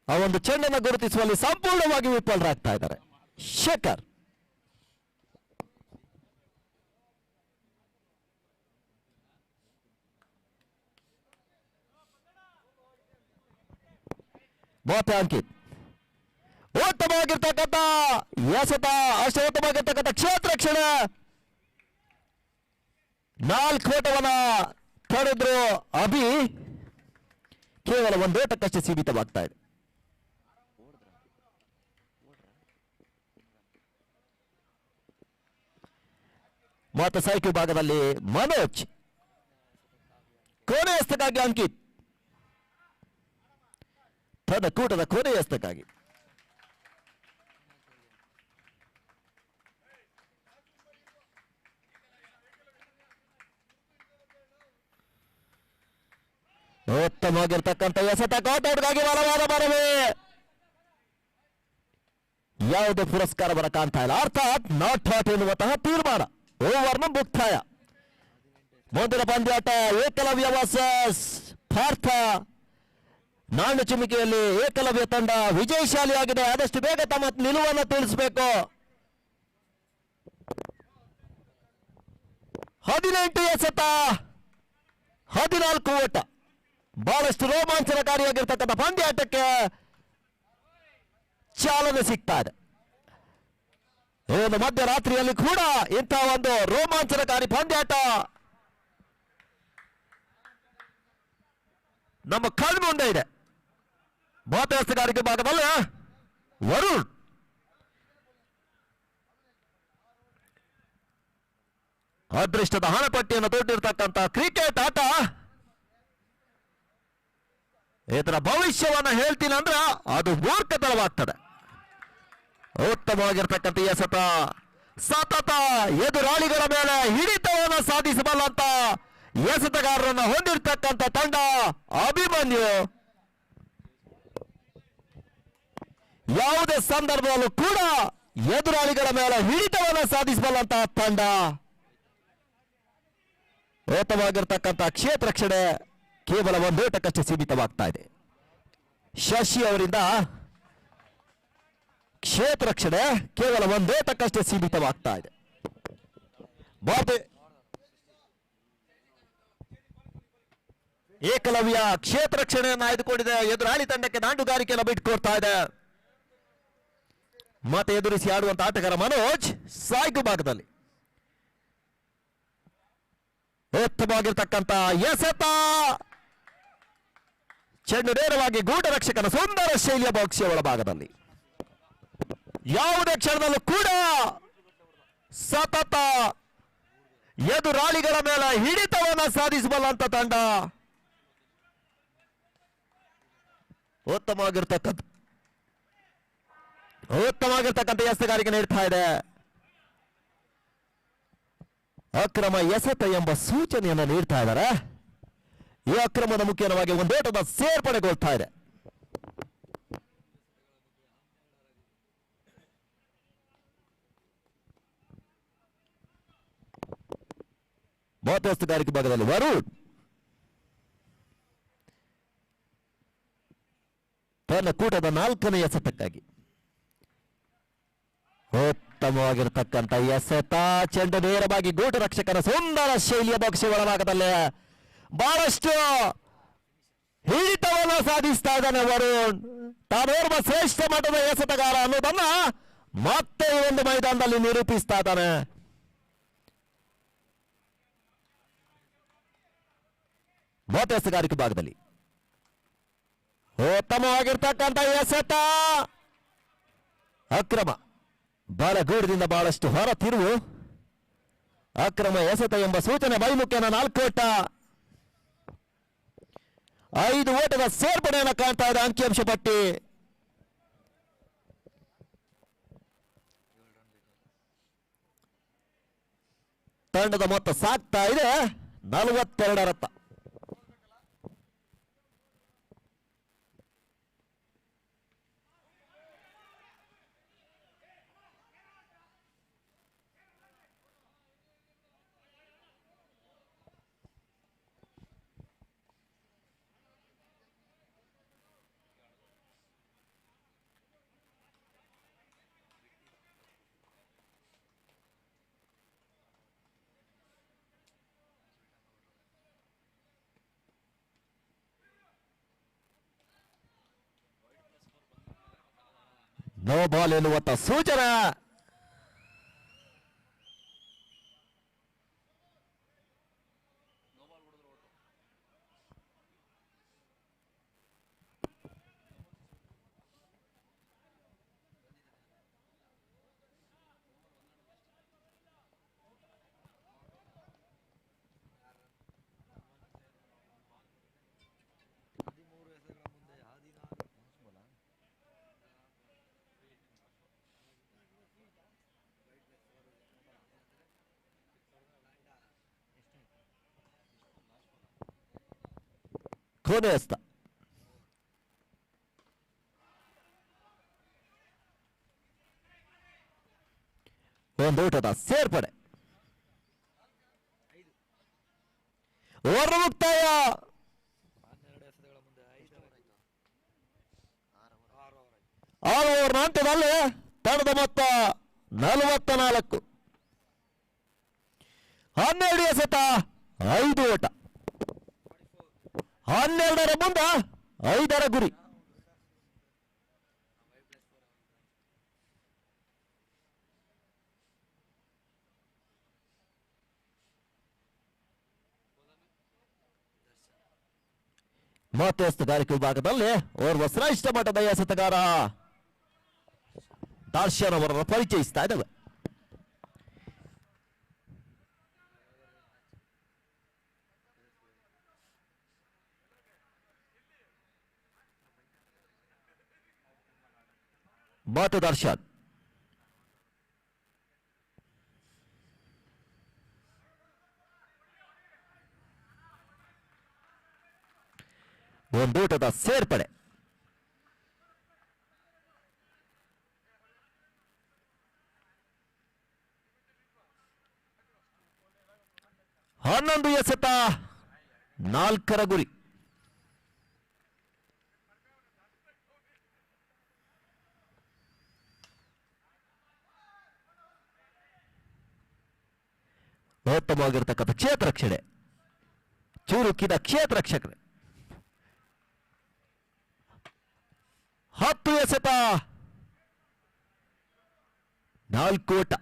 ಆ ಒಂದು ಚೆಂಡನ್ನು ಗುರುತಿಸುವಲ್ಲಿ ಸಂಪೂರ್ಣವಾಗಿ ವಿಫಲರಾಗ್ತಾ ಇದ್ದಾರೆ ಶೇಖರ್. ಮತ್ತೆ ಅಂಕಿತ್ ಉತ್ತಮವಾಗಿರ್ತಕ್ಕಂಥ ಎಸೆತ. ಅಷ್ಟೇ ಉತ್ತಮವಾಗಿರ್ತಕ್ಕಂಥ ಕ್ಷೇತ್ರ ರಕ್ಷಣೆ. 4 ಓಟವನ್ನ ತಡೆದ್ರು ಅಭಿ. ಕೇವಲ 1 ಓಟಕ್ಕಷ್ಟೇ ಸೀಮಿತವಾಗ್ತಾ ಇದೆ. ಮತ್ತು ಸೈಕ್ಲ್ ಭಾಗದಲ್ಲಿ ಮನೋಜ್. ಕೊನೆ ಹಸ್ತಕ್ಕಾಗಿ ಅಂಕಿತ್ ತನ್ನ ಕೂಟದ ಕೊನೆ ಹಸ್ತಕ್ಕಾಗಿ. ಉತ್ತಮವಾಗಿರ್ತಕ್ಕಂಥ ಎಸೆತ. ಕೌಟೌಟ್ಗಾಗಿ ಬಲವಾದ ಮನವಿ. ಯಾವುದೇ ಪುರಸ್ಕಾರ ಬರ ಕಾಣ್ತಾ ಇಲ್ಲ. ಅರ್ಥಾತ್ ನಾಟ್ ಔಟ್ ಎನ್ನುವಂತಹ ತೀರ್ಮಾನ. ಓವರ್ನ ಮುಕ್ತಾಯ. ಮುಂದಿನ ಪಂದ್ಯಾಟ ಏಕಲವ್ಯ ವರ್ಸಸ್ ಪಾರ್ಥ. ನಾಣ್ಯ ಚಿಮಿಕೆಯಲ್ಲಿ ಏಕಲವ್ಯ ತಂಡ ವಿಜಯಶಾಲಿಯಾಗಿದೆ. ಆದಷ್ಟು ಬೇಗ ತಮ್ಮ ನಿಲುವನ್ನು ತಿಳಿಸಬೇಕು. 18 ಎಸೆತ, 14 ಓಟ. ಬಹಳಷ್ಟು ರೋಮಾಂಚನಕಾರಿಯಾಗಿರ್ತಕ್ಕಂಥ ಪಂದ್ಯಾಟಕ್ಕೆ ಚಾಲನೆ ಸಿಗ್ತಾ ಇದೆ. ಒಂದು ಮಧ್ಯರಾತ್ರಿಯಲ್ಲಿ ಕೂಡ ಇಂತಹ ಒಂದು ರೋಮಾಂಚನಕಾರಿ ಪಂದ್ಯಾಟ ನಮ್ಮ ಕಣ್ಮುಂದೆ ಇದೆ. ಮಧ್ಯಸ್ಥಗಾರಿಕೆ ಭಾಗದಲ್ಲಿ ವರುಣ್ ಅದೃಷ್ಟದ ಹಣಪಟ್ಟಿಯನ್ನು ತೊಟ್ಟಿರ್ತಕ್ಕಂಥ ಕ್ರಿಕೆಟ್ ಆಟ. ಇದರ ಭವಿಷ್ಯವನ್ನ ಹೇಳ್ತೀನಿ ಅಂದ್ರ ಅದು ಮೂರ್ಖತನವಾಗ್ತದೆ. ಉತ್ತಮವಾಗಿರ್ತಕ್ಕಂಥ ಎಸೆತ. ಸತತ ಎದುರಾಳಿಗಳ ಮೇಲೆ ಹಿಡಿತವನ್ನು ಸಾಧಿಸಬಲ್ಲಂತ ಎಸೆತಗಾರರನ್ನು ಹೊಂದಿರತಕ್ಕಂಥ ತಂಡ ಅಭಿಮನ್ಯು. ಯಾವುದೇ ಸಂದರ್ಭದಲ್ಲೂ ಕೂಡ ಎದುರಾಳಿಗಳ ಮೇಲೆ ಹಿಡಿತವನ್ನು ಸಾಧಿಸಬಲ್ಲಂತಹ ತಂಡ. ಉತ್ತಮವಾಗಿರ್ತಕ್ಕಂಥ ಕ್ಷೇತ್ರ ರಕ್ಷಣೆ ಕೇವಲ 1 ಓಟಕ್ಕಷ್ಟೇ ಸೀಮಿತವಾಗ್ತಾ ಇದೆ. ಶಶಿ ಅವರಿಂದ ಕ್ಷೇತ್ರ ರಕ್ಷಣೆ ಕೇವಲ 1 ಓಟಕ್ಕಷ್ಟೇ ಸೀಮಿತವಾಗ್ತಾ ಇದೆ. ಬಾಬೆ ಏಕಲವ್ಯ ಕ್ಷೇತ್ರ ರಕ್ಷಣೆಯನ್ನು ಆಯ್ದುಕೊಂಡಿದೆ. ಎದುರಾಳಿ ತಂಡಕ್ಕೆ ದಾಂಡುಗಾರಿಕೆಯನ್ನು ಬಿಟ್ಟುಕೊಡ್ತಾ ಇದೆ. ಮತ್ತೆ ಎದುರಿಸಿ ಆಡುವಂತ ಆಟಗಾರ ಮನೋಜ್ ಸಾಯ್ಗು ಭಾಗದಲ್ಲಿ ಉತ್ತಮವಾಗಿರ್ತಕ್ಕಂಥ ಎಸೆತ. ಚೆಂಡು ನೇರವಾಗಿ ಗೂಟ ರಕ್ಷಕನ ಸುಂದರ ಶೈಲಿಯ ಬಾಕ್ಸಿಯ ಒಳಭಾಗದಲ್ಲಿ. ಯಾವುದೇ ಕ್ಷಣದಲ್ಲೂ ಕೂಡ ಸತತ ಎದುರಾಳಿಗಳ ಮೇಲೆ ಹಿಡಿತವನ್ನು ಸಾಧಿಸಬಲ್ಲಂತ ತಂಡ. ಉತ್ತಮವಾಗಿರ್ತಕ್ಕಂಥ ಎಸೆಗಾರಿಕೆ ನೀಡ್ತಾ ಇದೆ. ಅಕ್ರಮ ಎಸೆತ ಎಂಬ ಸೂಚನೆಯನ್ನು ನೀಡ್ತಾ ಇದ್ದಾರೆ. ಈ ಅಕ್ರಮದ ಮುಖ್ಯವಾಗಿ ಒಂದೋಟದ ಸೇರ್ಪಡೆಗೊಳ್ತಾ ಇದೆ. ಮಹತ್ವಸ್ತುಗಾರಿಕೆ ಭಾಗದಲ್ಲಿ ವರುಣ್ ತನ್ನ ಕೂಟದ 4ನೇ ಎಸೆತಕ್ಕಾಗಿ ಉತ್ತಮವಾಗಿರತಕ್ಕಂಥ ಎಸೆತ. ಚೆಂಡು ನೇರವಾಗಿ ಗೂಟ ರಕ್ಷಕನ ಸುಂದರ ಶೈಲಿಯ ಬಾಕ್ಸ್ ಒಳಭಾಗದಲ್ಲಿ ಬಹಳಷ್ಟು ಹಿಡಿತವನ್ನು ಸಾಧಿಸ್ತಾ ಇದ್ದಾನೆ ವರುಣ್. ತಾನೋರ್ವ ಶ್ರೇಷ್ಠ ಮಟ್ಟದ ಎಸೆತಗಾರ ಅನ್ನೋದನ್ನ ಮತ್ತೆ ಈ ಒಂದು ಮೈದಾನದಲ್ಲಿ ನಿರೂಪಿಸ್ತಾ ಇದ್ದಾನೆ. ಮಹತ್ವಸ್ತುಗಾರಿಕೆ ಭಾಗದಲ್ಲಿ ಉತ್ತಮವಾಗಿರ್ತಕ್ಕಂಥ ಎಸೆತ. ಅಕ್ರಮ ಬಲಗೂಡದಿಂದ ಬಹಳಷ್ಟು ಹೊರ ತಿರುವು. ಅಕ್ರಮ ಎಸೆತ ಎಂಬ ಸೂಚನೆ ಬೈಮುಖ್ಯನ 4 ಓಟ. 5 ಓಟದ ಸೇರ್ಪಡೆಯನ್ನು ಕಾಣ್ತಾ ಇದೆ ಅಂಕಿಅಂಶ ಪಟ್ಟಿ. ತಂಡದ ಮೊತ್ತ ಸಾಗ್ತಾ ಇದೆ 42 ರತ್ತ. ನೋ ಬಾಲ್ ಎನ್ನುವಂತ ಸೂಚನೆ. ಕೊನೆ ಎಸೆತ. ಒಂದು ಊಟದ ಸೇರ್ಪಡೆ. ಓವರ್ ಮುಕ್ತಾಯ. ಆರು ಓವರ್ ನಂತರದಲ್ಲಿ ತಂಡದ ಮೊತ್ತ 44. 12 ಎಸೆತ 5 ಓಟ. 12ರ ಮುಂದ 5ರ ಗುರಿ. ಮಹತ್ವಸ್ತುಗಾರಿಕೆ ವಿಭಾಗದಲ್ಲಿ ಓರ್ವ ಶ್ರೇಷ್ಠ ಮಟ್ಟದ ಎಸೆತಗಾರ ದರ್ಶನ್ ಅವರನ್ನು ಪರಿಚಯಿಸ್ತಾ ಇದ್ದಾವೆ. ಮತ್ತು ದರ್ಶನ್ ಒಂದೂಟದ ಸೇರ್ಪಡೆ. ಹನ್ನೊಂದು ಎಸೆತ 4ರ ಗುರಿ. ಉತ್ತಮವಾಗಿರ್ತಕ್ಕಂಥ ಕ್ಷೇತ್ರ ರಕ್ಷಣೆ. ಚುರುಕಿದ ಕ್ಷೇತ್ರ ರಕ್ಷಕರೇ. 10 ಎಸೆತ 4 ಓಟ.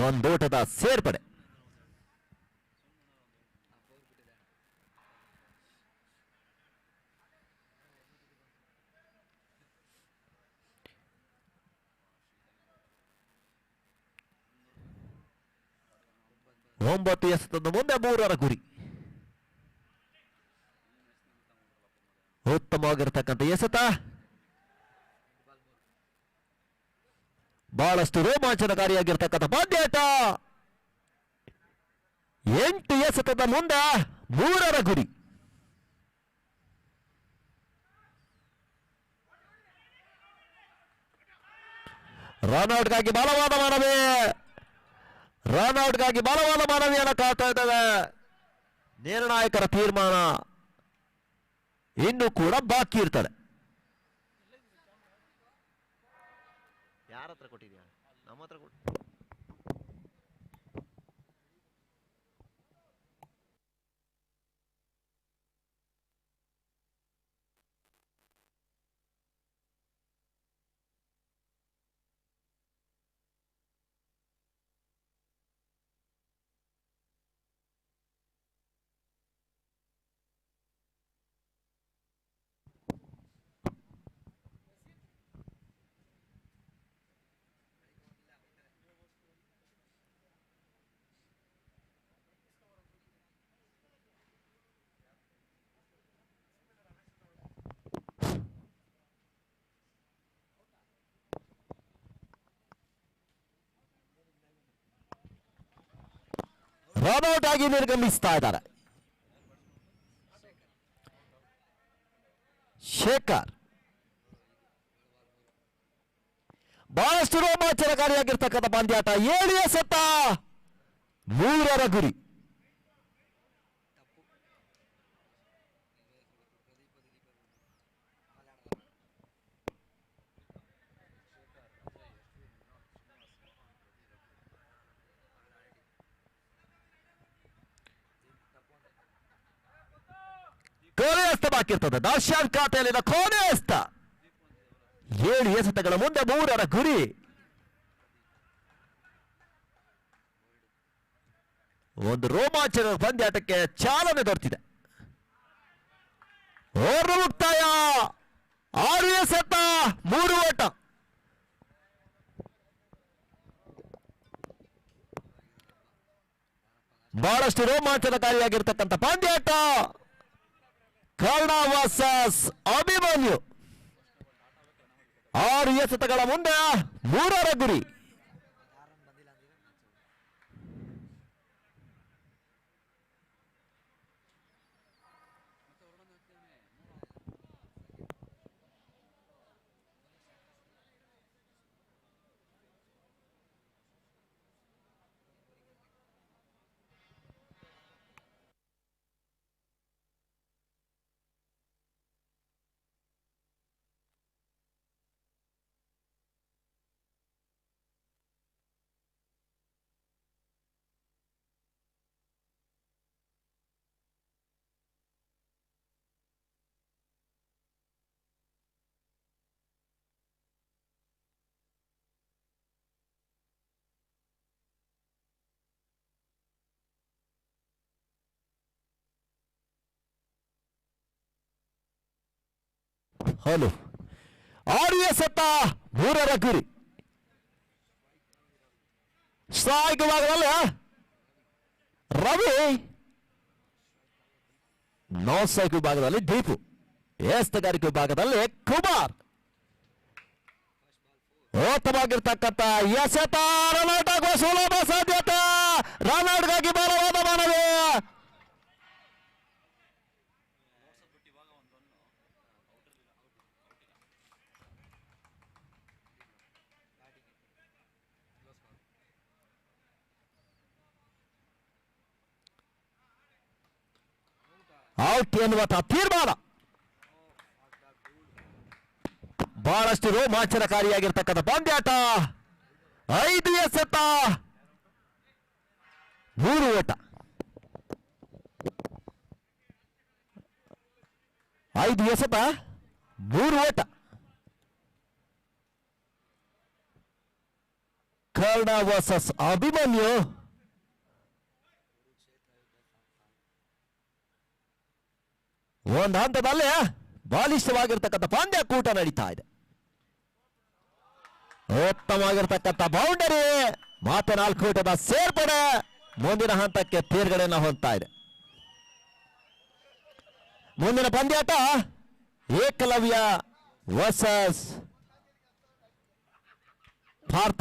ಒಂದೋಟದ ಸೇರ್ಪಡೆ. ಒಂಬತ್ತು ಎಸೆತದ ಮುಂದೆ 3 ಗುರಿ. ಉತ್ತಮವಾಗಿರ್ತಕ್ಕಂಥ ಎಸೆತ. ಬಹಳಷ್ಟು ರೋಮಾಂಚನಕಾರಿಯಾಗಿರ್ತಕ್ಕಂಥ ಪಂದ್ಯಾಟ. 8 ಎಸೆತದ ಮುಂದೆ 3 ಗುರಿ. ರನ್ಔಟ್ಗಾಗಿ ಬಲವಾದ ಮನವಿ. ರನ್ಔಟ್ಗಾಗಿ ಬಲವಾದ ಮನವಿಯನ್ನು ಕಾಡ್ತಾ ಇದ್ದೇವೆ. ನಿರ್ಣಾಯಕರ ತೀರ್ಮಾನ ಇನ್ನೂ ಕೂಡ ಬಾಕಿ ಇರ್ತದೆ. ಯಾರ ಹತ್ರ ಕೊಟ್ಟಿದ್ಯಾ? ನಮ್ಮ ಹತ್ರ ಕೊಟ್ಟು. ರನ್ಔಟ್ ಆಗಿ ನಿರ್ಗಮಿಸ್ತಾ ಇದ್ದಾರೆ ಶೇಖರ್. ಬಹಳಷ್ಟು ರೋಮಾಂಚನಕಾರಿಯಾಗಿರ್ತಕ್ಕಂಥ ಪಂದ್ಯಾಟ. 7 ಎಸೆತ 3 ಗುರಿ. ಕೊನೆ ಎಸ್ತ ಬಾಕಿ ಇರ್ತದೆ. ದರ್ಶನ್ ಖಾತೆಯಲ್ಲಿನ ಕೊನೆ ಎಸ್ತ. 7 ಎಸೆತಗಳ ಮುಂದೆ 3 ಗುರಿ. ಒಂದು ರೋಮಾಂಚನ ಪಂದ್ಯಾಟಕ್ಕೆ ಚಾಲನೆ ದೊರೆತಿದೆ. ಓವರ್ ಮುಕ್ತಾಯ. 6 ಎಸೆತ 3 ಓಟ. ಬಹಳಷ್ಟು ರೋಮಾಂಚನಕಾರಿಯಾಗಿರ್ತಕ್ಕಂಥ ಪಂದ್ಯಾಟ. ಕರ್ಣ ವರ್ಸಸ್ ಅಭಿಮನ್ಯು. 6 ಎಸೆತಗಳ ಮುಂದೆ 3 ಗುರಿ. ಹಲೋ 6 ಎಸೆತ 3 ಗುರಿ. ಸ್ಟ್ರೈಕ್ ವಿಭಾಗದಲ್ಲಿ ರವಿ, ನಾನ್ ಸ್ಟ್ರೈಕ್ ವಿಭಾಗದಲ್ಲಿ ದೀಪು, ಎಸ್ತಗಾರಿಕೆ ವಿಭಾಗದಲ್ಲಿ ಕುಮಾರ್. ಉತ್ತಮವಾಗಿರ್ತಕ್ಕಂಥ ಎಸೆತ. ರನ್ಔಟ್ ಆಗುವ ಸುಲಭ ಸಾಧ್ಯತೆ. ರನ್ಔಟ್ಗಾಗಿ ಬಲವಾದ ಮನವಿ. ಔಟ್ ಎನ್ನುವಂತ ತೀರ್ಮಾನ. ಬಹಳಷ್ಟು ರೋಮಾಂಚನಕಾರಿಯಾಗಿರ್ತಕ್ಕಂಥ ಪಂದ್ಯಾಟ. 5 ಎಸೆತ 3 ಓಟ. 5 ಎಸೆತ 3 ಓಟ. ಕರ್ಣ ವರ್ಸಸ್ ಅಭಿಮನ್ಯು. ಒಂದು ಹಂತದಲ್ಲಿ ಬಾಲಿಷ್ಠವಾಗಿರ್ತಕ್ಕಂಥ ಪಂದ್ಯ ಕೂಟ ನಡೀತಾ ಇದೆ. ಉತ್ತಮವಾಗಿರ್ತಕ್ಕಂಥ ಬೌಂಡರಿ ಮತ್ತೆ 4 ಓಟದ ಸೇರ್ಪಡೆ ಮುಂದಿನ ಹಂತಕ್ಕೆ ತೇರ್ಗಡೆಯನ್ನು ಹೊಂದ್ತಾ ಇದೆ. ಮುಂದಿನ ಪಂದ್ಯಾಟ ಏಕಲವ್ಯ ವರ್ಸಸ್ ಭಾರತ.